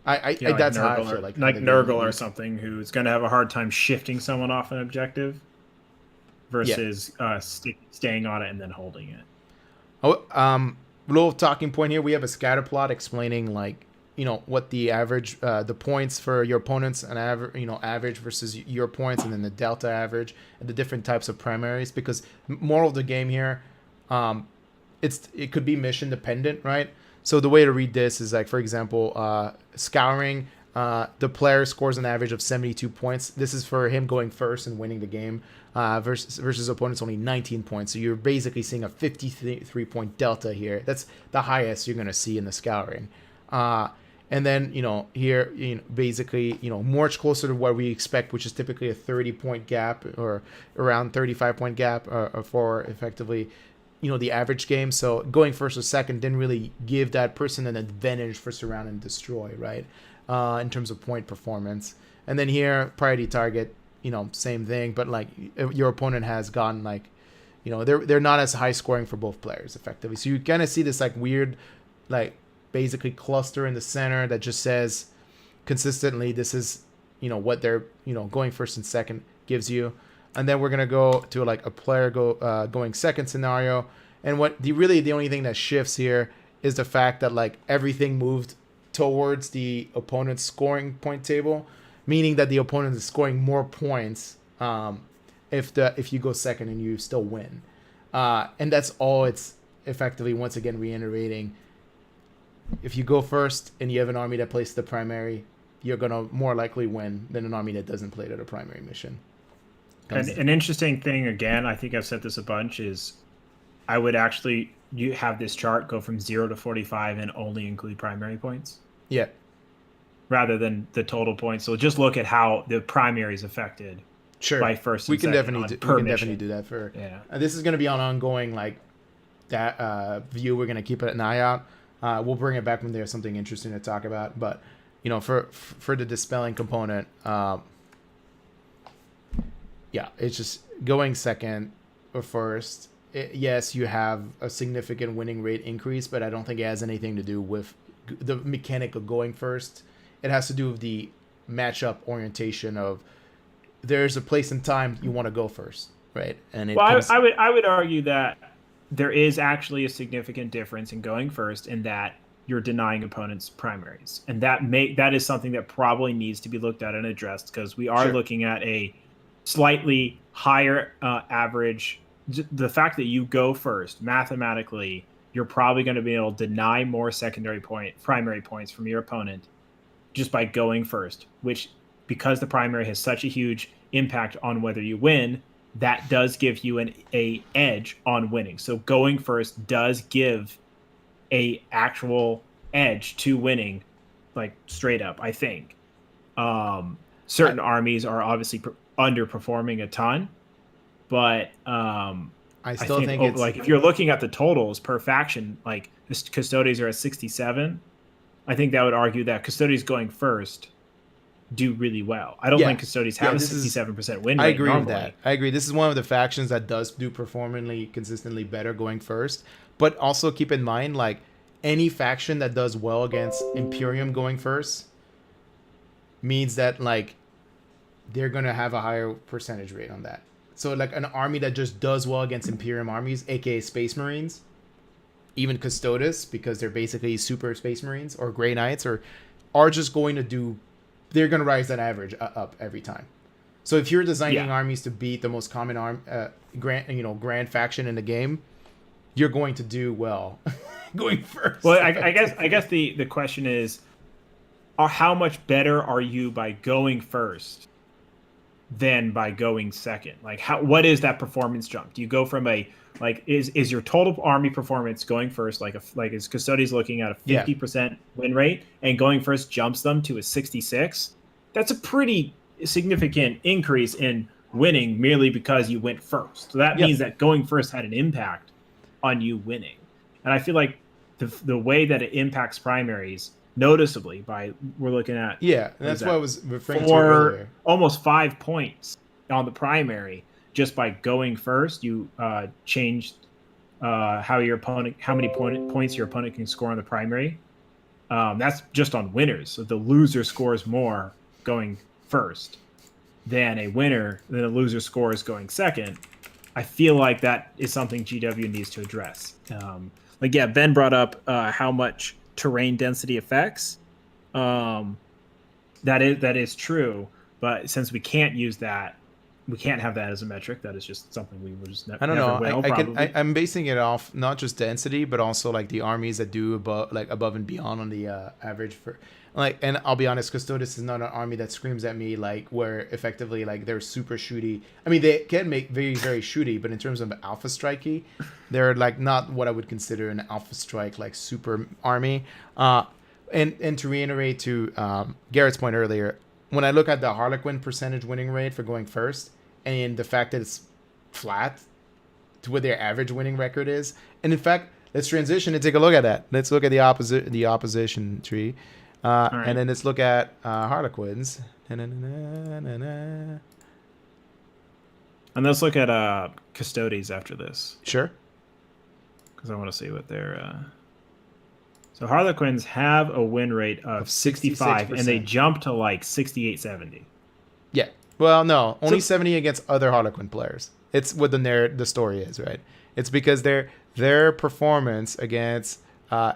That's how I feel like Nurgle or something, who's going to have a hard time shifting someone off an objective versus staying on it and then holding it. Little talking point here. We have a scatter plot explaining like what the average, the points for your opponents, and average versus your points, and then the delta average, and the different types of primaries. Because moral of the game here, it could be mission dependent, right? So the way to read this is like, for example, scouring. The player scores an average of 72 points. This is for him going first and winning the game, versus opponent's only 19 points. So you're basically seeing a 53 point delta here. That's the highest you're going to see in the scouring. And then, here, basically, much closer to what we expect, which is typically a 30 point gap or around 35 point gap for effectively, the average game. So going first or second didn't really give that person an advantage for surround and destroy, right? In terms of point performance. And then here, priority target, same thing, but like your opponent has gotten like, they're not as high scoring for both players effectively. So you kind of see this like weird, like basically cluster in the center that just says consistently, this is, what they're, going first and second gives you. And then we're going to go to like a player going second scenario. And the only thing that shifts here is the fact that like everything moved towards the opponent's scoring point table, meaning that the opponent is scoring more points if you go second and you still win. And that's all it's effectively, once again, reiterating. If you go first and you have an army that plays the primary, you're going to more likely win than an army that doesn't play to the primary mission. An interesting thing, again, I think I've said this a bunch, is I would actually you have this chart go from 0 to 45 and only include primary points. Yeah. Rather than the total points. So just look at how the primary is affected. Sure. By first and we can definitely do that for. Yeah. This is going to be on ongoing like that view. We're going to keep an eye out. We'll bring it back when there's something interesting to talk about. But for the dispelling component, it's just going second or first. Yes, you have a significant winning rate increase, but I don't think it has anything to do with the mechanic of going first. It has to do with the matchup orientation of there's a place and time you want to go first, right? And I would argue that there is actually a significant difference in going first in that you're denying opponents primaries, and that is something that probably needs to be looked at and addressed, because we are looking at a slightly higher average. The fact that you go first, mathematically, you're probably going to be able to deny more primary points from your opponent just by going first, which, because the primary has such a huge impact on whether you win, that does give you an edge on winning. So going first does give a actual edge to winning, like straight up, I think. Certain armies are obviously underperforming a ton, but I still think it's like, if you're looking at the totals per faction, like the Custodes are at 67. I think that would argue that Custodes going first do really well. I don't think Custodes have a 67% win rate. I agree normally. with that. I agree. This is one of the factions that does do performingly consistently better going first. But also keep in mind, like, any faction that does well against Imperium going first means that like they're gonna have a higher percentage rate on that. So like an army that just does well against Imperium armies, aka Space Marines, even Custodes, because they're basically super Space Marines or Grey Knights, are just going to they're going to rise that average up every time. So if you're designing armies to beat the most common grand faction in the game, you're going to do well going first. Well, I guess the question is, how much better are you by going first than by going second? Like, what is that performance jump? Do you go from is your total army performance going first, is Custodes looking at a 50% win rate, and going first jumps them to a 66? That's a pretty significant increase in winning merely because you went first. So that means that going first had an impact on you winning. And I feel like the way that it impacts primaries noticeably we're looking at that's what I was referring to earlier. Almost 5 points on the primary just by going first. You changed how many points your opponent can score on the primary. That's just on winners. So the loser scores more going first than a loser scores going second. I feel like that is something GW needs to address. Ben brought up how much terrain density affects. That is true, but since we can't use that, we can't have that as a metric. That is just something we would just I don't know. I'm basing it off not just density, but also like the armies that do above and beyond on the average for and I'll be honest, Custodes is not an army that screams at me where effectively they're super shooty. I mean, they can make very, very shooty, but in terms of alpha strikey, they're not what I would consider an alpha strike super army. And to reiterate to Garrett's point earlier, when I look at the Harlequin percentage winning rate for going first, and the fact that it's flat to what their average winning record is, and in fact, let's transition and take a look at that. Let's look at the opposition tree. Right. And then let's look at Harlequins. And let's look at Custodes after this. Sure. Because I want to see what they're... So Harlequins have a win rate of 65, 66%. And they jump to 68-70. Yeah. Well, no. Only 70 against other Harlequin players. It's what the story is, right? It's because their performance against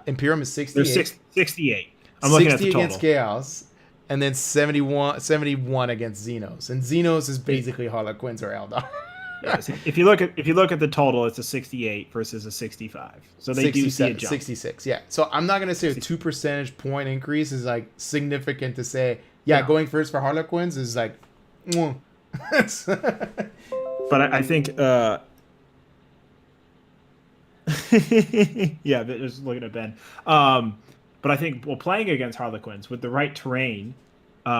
Imperium is 68. They're 68. I'm looking at the total. 60 against Chaos, and then 71 against Xenos. And Xenos is basically Harlequins or Eldar. Yes. If you look at the total, it's a 68 versus a 65. So they do see a jump. 66, yeah. So I'm not going to say a 2 percentage point increase is significant to say, going first for Harlequins is But I think just looking at Ben. But I think playing against Harlequins with the right terrain,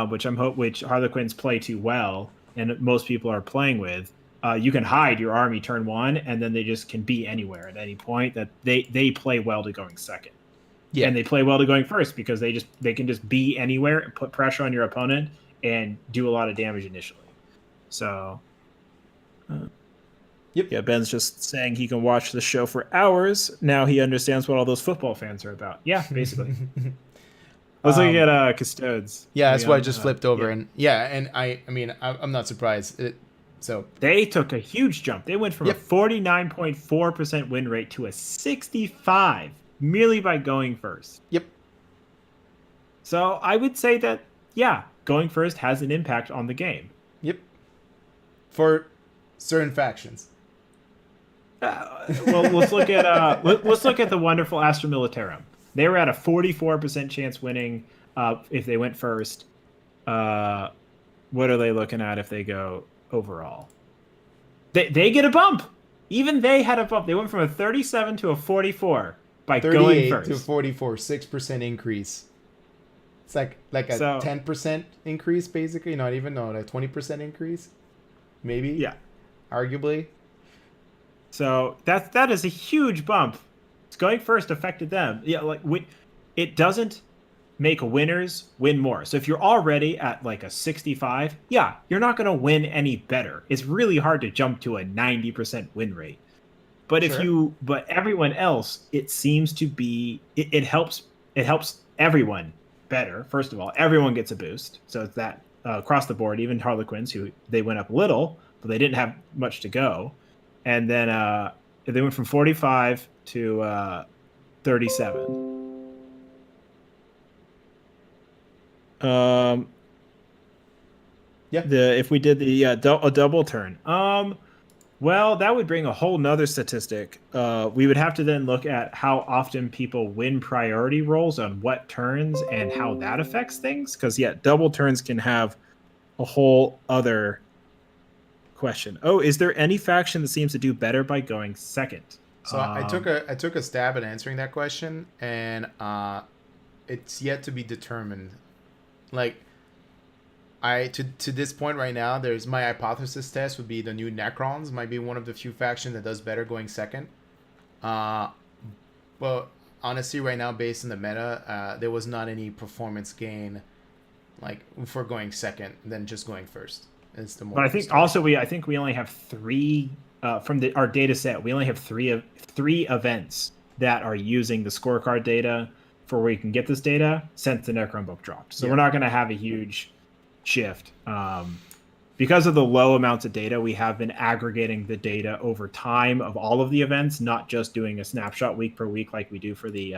which Harlequins play too well, and most people are playing with, you can hide your army turn one, and then they just can be anywhere at any point. That they play well to going second, and they play well to going first because they can just be anywhere and put pressure on your opponent and do a lot of damage initially. So. Yeah, Ben's just saying he can watch the show for hours. Now he understands what all those football fans are about. Yeah, basically. I was looking at Custodes. Yeah, that's why I just flipped over. And I'm not surprised. So they took a huge jump. They went from a 49.4% win rate to a 65 merely by going first. Yep. So I would say that, going first has an impact on the game. Yep. For certain factions. Let's look at the wonderful Astra Militarum. They were at a 44% chance winning if they went first. What are they looking at if they go overall? They get a bump. Even they had a bump. They went from a 37 to a 44 by going first. 38 to 44, 6% increase. It's like a 10% increase, basically. Not even, a 20% increase, maybe. Yeah, arguably. So that is a huge bump. Going first affected them. Yeah, it doesn't make winners win more. So if you're already at a 65, you're not going to win any better. It's really hard to jump to a 90% win rate. But but everyone else, it seems to be it helps everyone better. First of all, everyone gets a boost. So it's that across the board, even Harlequins, who they went up a little, but they didn't have much to go. And then they went from 45 to 37. If we did a double turn, well, that would bring a whole nother statistic. We would have to then look at how often people win priority rolls on what turns and how that affects things. Because double turns can have a whole other question. Oh, is there any faction that seems to do better by going second? So I took a stab at answering that question, and it's yet to be determined. Like, to this point right now, there's my hypothesis test would be the new Necrons might be one of the few factions that does better going second. But honestly, right now, based on the meta, there was not any performance gain, like for going second than just going first. It's the more. But I think also I think we only have three from our data set. We only have three events that are using the scorecard data for where you can get this data since the Necron book dropped. So we're not going to have a huge shift. Because of the low amounts of data, we have been aggregating the data over time of all of the events, not just doing a snapshot week per week like we do for the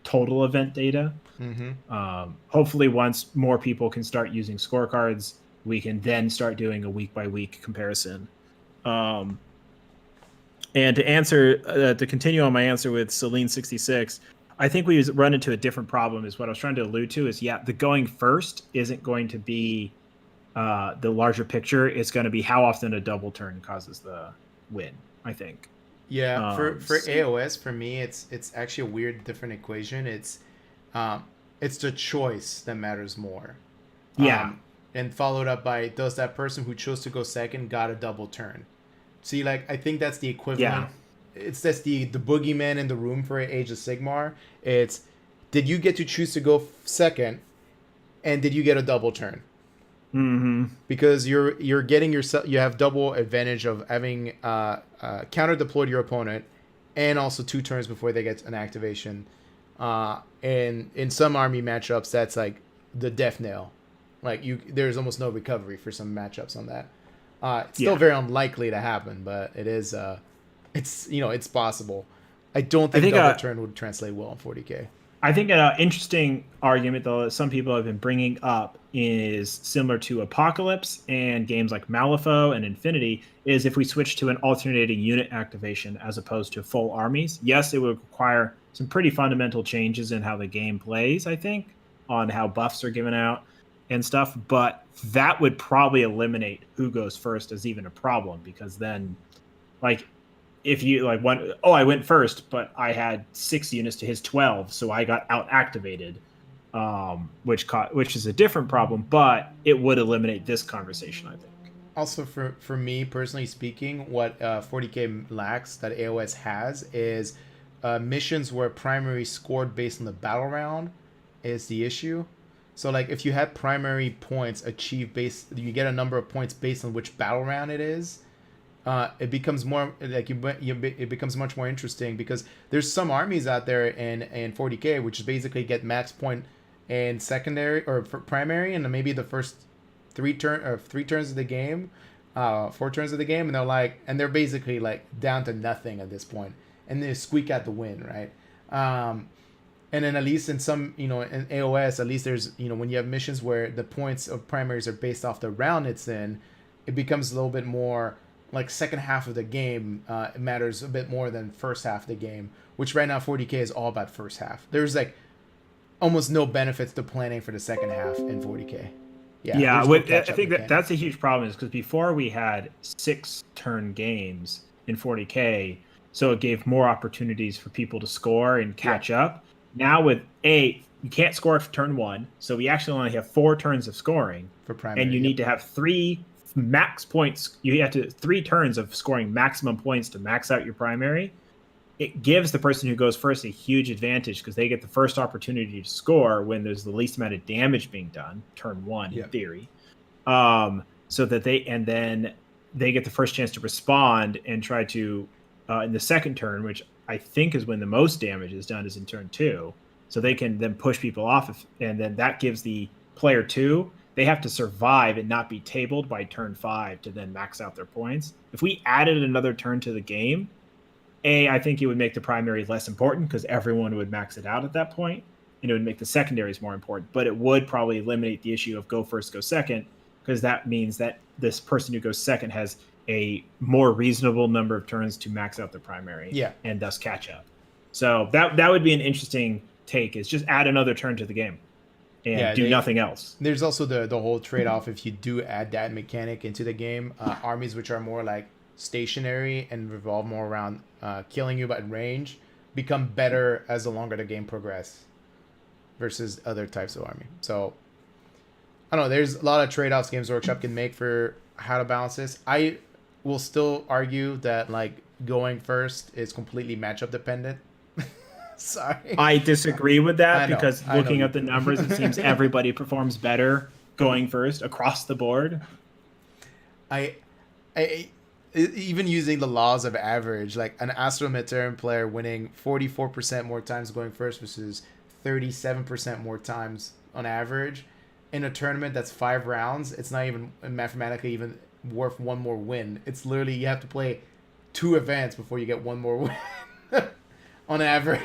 total event data. Mm-hmm. Hopefully, once more people can start using scorecards, we can then start doing a week by week comparison. And to continue on my answer with Celine66, I think we run into a different problem. Is what I was trying to allude to. Is the going first isn't going to be the larger picture. It's going to be how often a double turn causes the win, I think. Yeah, for AOS, for me, it's actually a weird different equation. It's the choice that matters more. Yeah. And followed up by, does that person who chose to go second got a double turn? See, like, I think that's the equivalent. Yeah. That's the boogeyman in the room for Age of Sigmar. It's, did you get to choose to go second, and did you get a double turn? Mm-hmm. Because you're getting yourself, you have double advantage of having counter deployed your opponent, and also 2 turns before they get an activation. And in some army matchups, that's like the death nail. Like, there's almost no recovery for some matchups on that. It's still very unlikely to happen, but it is. It's possible. I don't think double turn would translate well in 40k. I think an interesting argument, though, that some people have been bringing up is similar to Apocalypse and games like Malifaux and Infinity, is if we switch to an alternating unit activation as opposed to full armies. Yes, it would require some pretty fundamental changes in how the game plays, I think, on how buffs are given out and stuff, but that would probably eliminate who goes first as even a problem, because then, like, if you I went first, but I had 6 units to his 12, so I got out activated, which is a different problem, but it would eliminate this conversation, I think. Also, for me personally speaking, what 40k lacks that AOS has is missions where primary scored based on the battle round is the issue. So, like, if you had primary points achieved you get a number of points based on which battle round it is. It becomes more like it becomes much more interesting, because there's some armies out there in 40k which basically get max point in secondary or for primary, and maybe the first 3 turns of the game, 4 turns of the game, and they're basically like down to nothing at this point, and they squeak out the win, right? And then at least in some, in AOS, at least there's, when you have missions where the points of primaries are based off the round it's in, it becomes a little bit more like second half of the game matters a bit more than first half of the game, which right now 40k is all about first half. There's like almost no benefits to planning for the second half in 40k. Yeah, I think that's a huge problem, is because before we had 6 turn games in 40k, so it gave more opportunities for people to score and catch up. Now with 8, you can't score for turn 1, so we actually only have 4 turns of scoring for primary, and you need to have 3 max points. You have to 3 turns of scoring maximum points to max out your primary. It gives the person who goes first a huge advantage, because they get the first opportunity to score when there's the least amount of damage being done, turn 1 in theory. So that then they get the first chance to respond and try to in the second turn, which I think is when the most damage is done, is in turn 2. So they can then push people off, and then that gives the player 2, they have to survive and not be tabled by turn 5 to then max out their points. If we added another turn to the game, I think it would make the primary less important, because everyone would max it out at that point, and it would make the secondaries more important. But it would probably eliminate the issue of go first, go second, because that means that this person who goes second has a more reasonable number of turns to max out their primary, and thus catch up. So that would be an interesting take, is just add another turn to the game. and do nothing else. There's also the whole trade-off if you do add that mechanic into the game. Armies which are more like stationary and revolve more around killing you at range become better as the longer the game progresses versus other types of army. So I don't know. There's a lot of trade-offs Games Workshop can make for how to balance this. I will still argue that like going first is completely matchup dependent. Sorry. I disagree with that because looking at the numbers, it seems everybody performs better going first across the board. I even using the laws of average, like an Astrometeran player winning 44% more times going first versus 37% more times on average in a tournament that's 5 rounds, it's not even mathematically even worth one more win. It's literally you have to play 2 events before you get one more win. On average.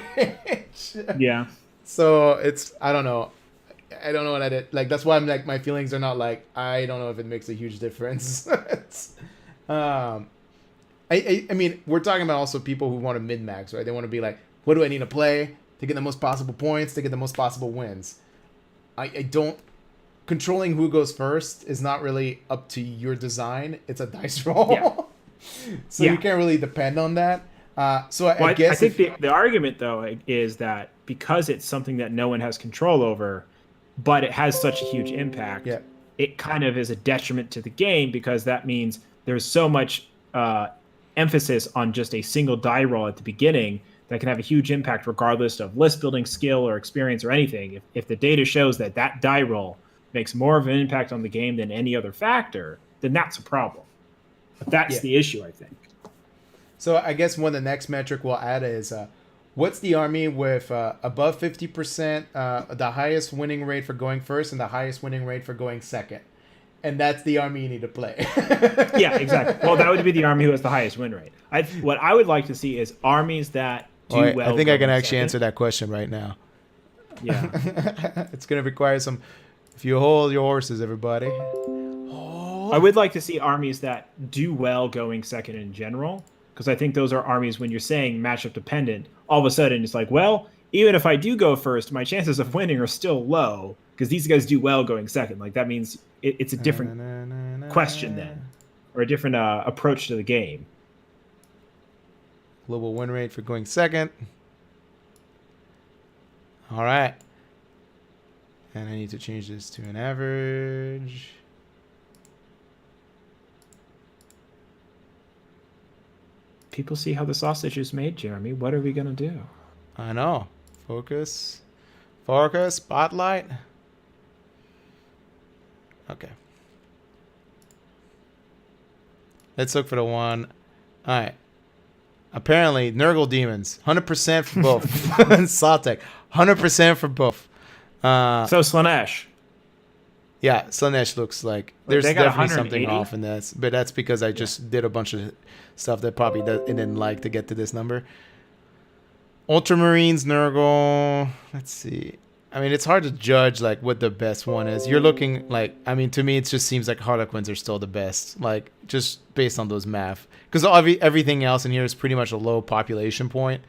Yeah. So it's I don't know what like that's why I'm like my feelings are not like I don't know if it makes a huge difference. I mean we're talking about also people who want to min-max, right? They want to be like, what do I need to play to get the most possible points, to get the most possible wins? I don't controlling who goes first is not really up to your design. It's a dice roll. Yeah. So you can't really depend on that. So I guess I think the argument though is that because it's something that no one has control over, but it has such a huge impact, it kind of is a detriment to the game because that means there's so much emphasis on just a single die roll at the beginning that can have a huge impact regardless of list building skill or experience or anything. If the data shows that die roll makes more of an impact on the game than any other factor, then that's a problem. But that's the issue, I think. So I guess one of the next metric we'll add is what's the army with above 50%, the highest winning rate for going first and the highest winning rate for going second. And that's the army you need to play. Yeah, exactly. Well, that would be the army who has the highest win rate. What I would like to see is armies that do well. I think I can actually answer that question right now. Yeah. It's going to require if you hold your horses, everybody. I would like to see armies that do well going second in general. Because I think those are armies when you're saying matchup dependent, all of a sudden it's like, well, even if I do go first, my chances of winning are still low because these guys do well going second. Like that means it's a different question then, or a different approach to the game. Global win rate for going second. All right. And I need to change this to an average. People see how the sausage is made, Jeremy. What are we going to do? I know. Focus, spotlight. Okay. Let's look for the one. All right. Apparently, Nurgle Demons, 100% for both. Saltek, 100% for both. So Slanesh. Yeah, Slanesh looks like there's definitely something off in this, but that's because I just did a bunch of stuff that probably didn't like to get to this number. Ultramarines, Nurgle. Let's see. I mean, it's hard to judge like what the best one is. You're looking like, I mean, to me, it just seems like Harlequins are still the best, like just based on those math. Because everything else in here is pretty much a low population point.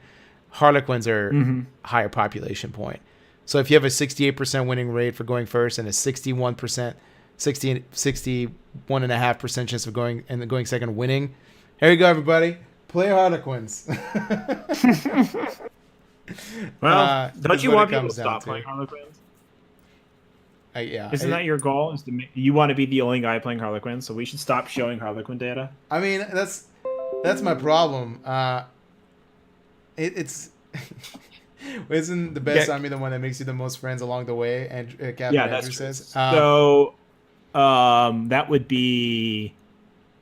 Harlequins are higher population point. So if you have a 68% winning rate for going first and a 61.5% chance of going second winning, here you go, everybody. Play Harlequins. Well, don't you want people to stop playing Harlequins? Isn't that your goal? You want to be the only guy playing Harlequins, so we should stop showing Harlequin data? I mean, that's my problem. It's... Isn't the best army the one that makes you the most friends along the way? And Captain Andrew says. So that would be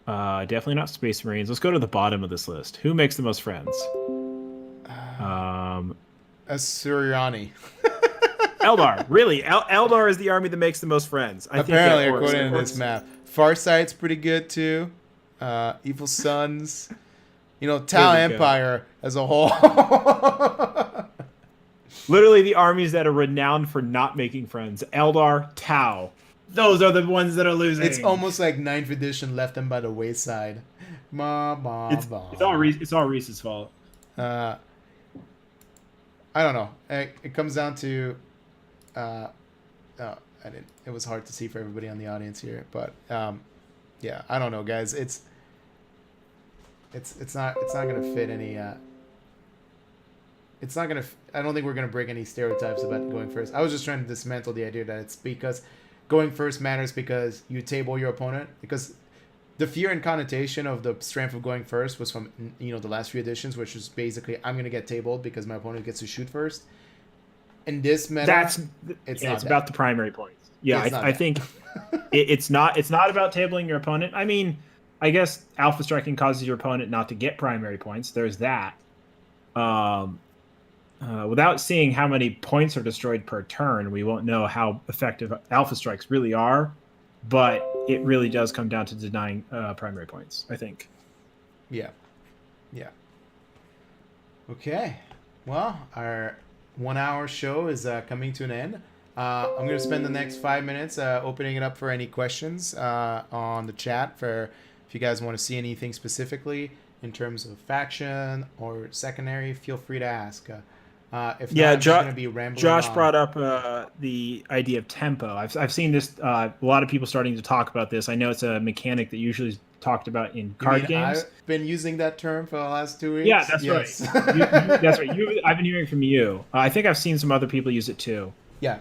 definitely not Space Marines. Let's go to the bottom of this list. Who makes the most friends? Asuryani. Eldar, really? Eldar is the army that makes the most friends. Apparently, according to this map, Farsight's pretty good too. Evil Sons. Tau Empire as a whole. Literally the armies that are renowned for not making friends. Eldar, Tau. Those are the ones that are losing. It's almost like 9th edition left them by the wayside. It's all Reese's fault. I don't know. It comes down to I didn't. It was hard to see for everybody on the audience here, but yeah, I don't know, guys. It's not gonna fit any. It's not gonna. I don't think we're gonna break any stereotypes about going first. I was just trying to dismantle the idea that it's because going first matters because you table your opponent. Because the fear and connotation of the strength of going first was from the last few editions, which was basically I'm gonna get tabled because my opponent gets to shoot first. In this meta, it's about the primary points. Yeah, I think it's not about tabling your opponent. I mean, I guess alpha striking causes your opponent not to get primary points. There's that. Without seeing how many points are destroyed per turn, we won't know how effective alpha strikes really are. But it really does come down to denying primary points, I think. Yeah. Okay. Well, our 1 hour show is coming to an end. I'm going to spend the next 5 minutes opening it up for any questions on the chat for if you guys want to see anything specifically in terms of faction or secondary. Feel free to ask. If not, I'm just going to be rambling Josh on. brought up the idea of tempo. I've seen this. A lot of people starting to talk about this. I know it's a mechanic that usually is talked about in card games. I've been using that term for the last 2 weeks. Yeah, that's right. That's right. I've been hearing from you. I think I've seen some other people use it too. Yeah.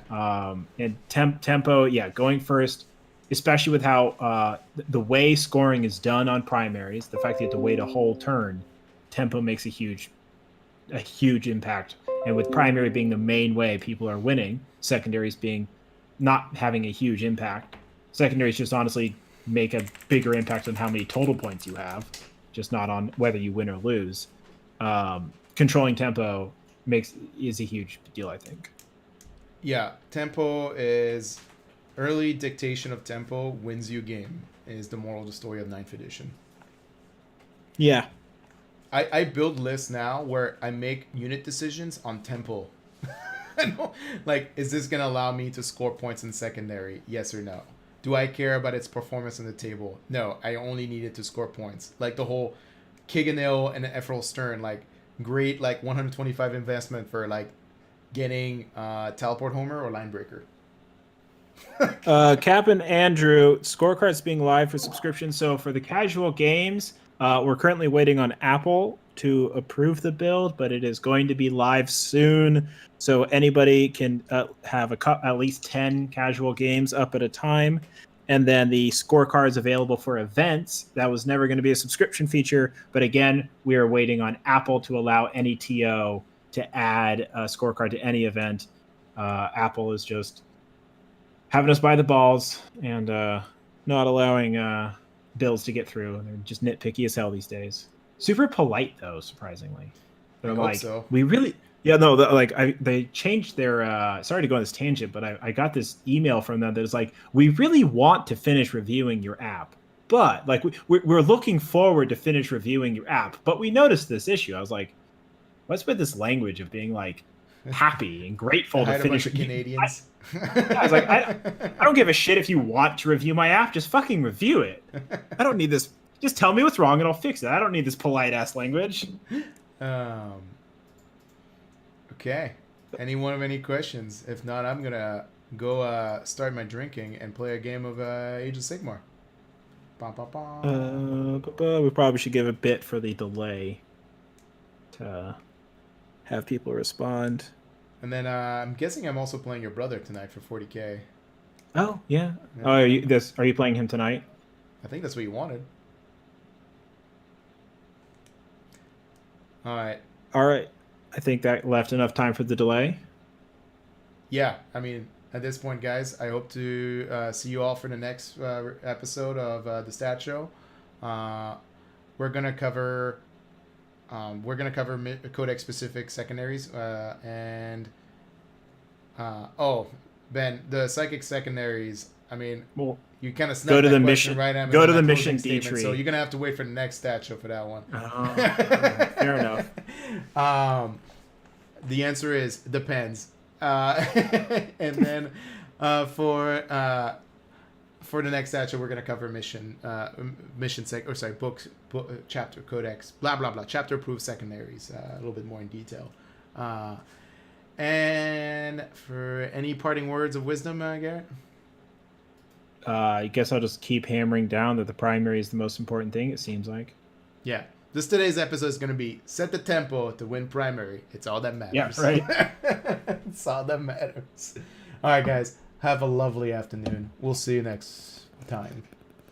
And tempo, going first, especially with how the way scoring is done on primaries, the fact that you have to wait a whole turn, tempo makes a huge impact. And with primary being the main way people are winning, secondaries being not having a huge impact. Secondaries just honestly make a bigger impact on how many total points you have, just not on whether you win or lose. Controlling tempo is a huge deal, I think. Yeah, tempo is early dictation of tempo wins you game is the moral of the story of 9th edition. Yeah. I build lists now where I make unit decisions on tempo. Like, is this going to allow me to score points in secondary? Yes or no? Do I care about its performance on the table? No, I only need it to score points. Like the whole Kiganil and Efrel Stern, like great, like 125 investment for like getting Teleport Homer or Line Breaker. Cap and Andrew, scorecards being live for subscription. So for the casual games, we're currently waiting on Apple to approve the build, but it is going to be live soon. So anybody can have at least 10 casual games up at a time. And then the scorecards available for events. That was never going to be a subscription feature. But again, we are waiting on Apple to allow any TO to add a scorecard to any event. Apple is just having us by the balls and not allowing bills to get through. They're just nitpicky as hell these days. Super polite though, surprisingly. They're like, so. We really, they changed their. Sorry to go on this tangent, but I got this email from them that was like, we really want to finish reviewing your app, but like we're looking forward to finish reviewing your app, but we noticed this issue. I was like, what's with this language of being like happy and grateful to finish? A bunch of Canadians. I was like, I don't give a shit if you want to review my app. Just fucking review it. I don't need this. Just tell me what's wrong and I'll fix it. I don't need this polite ass language. Okay. Anyone have any questions? If not, I'm gonna go start my drinking and play a game of Age of Sigmar. We probably should give a bit for the delay to have people respond. And then I'm guessing I'm also playing your brother tonight for 40K. Oh yeah. Oh, are you playing him tonight? I think that's what you wanted. All right. I think that left enough time for the delay. Yeah, I mean, at this point, guys, I hope to see you all for the next episode of the Stat Show. We're gonna cover codex specific secondaries and Ben, the psychic secondaries. I mean, well, you kind of go to the mission, right? Go to the mission D tree. So you're gonna have to wait for the next Stat Show for that one. Fair enough. The answer is depends. And then for the next Stat Show, we're gonna cover chapter codex, blah blah blah, chapter approved secondaries, a little bit more in detail. And for any parting words of wisdom, Garrett? I guess I'll just keep hammering down that the primary is the most important thing, it seems like. Yeah. Today's episode is going to be set the tempo to win primary. It's all that matters. Yeah, right. It's all that matters. All right, guys. Have a lovely afternoon. We'll see you next time.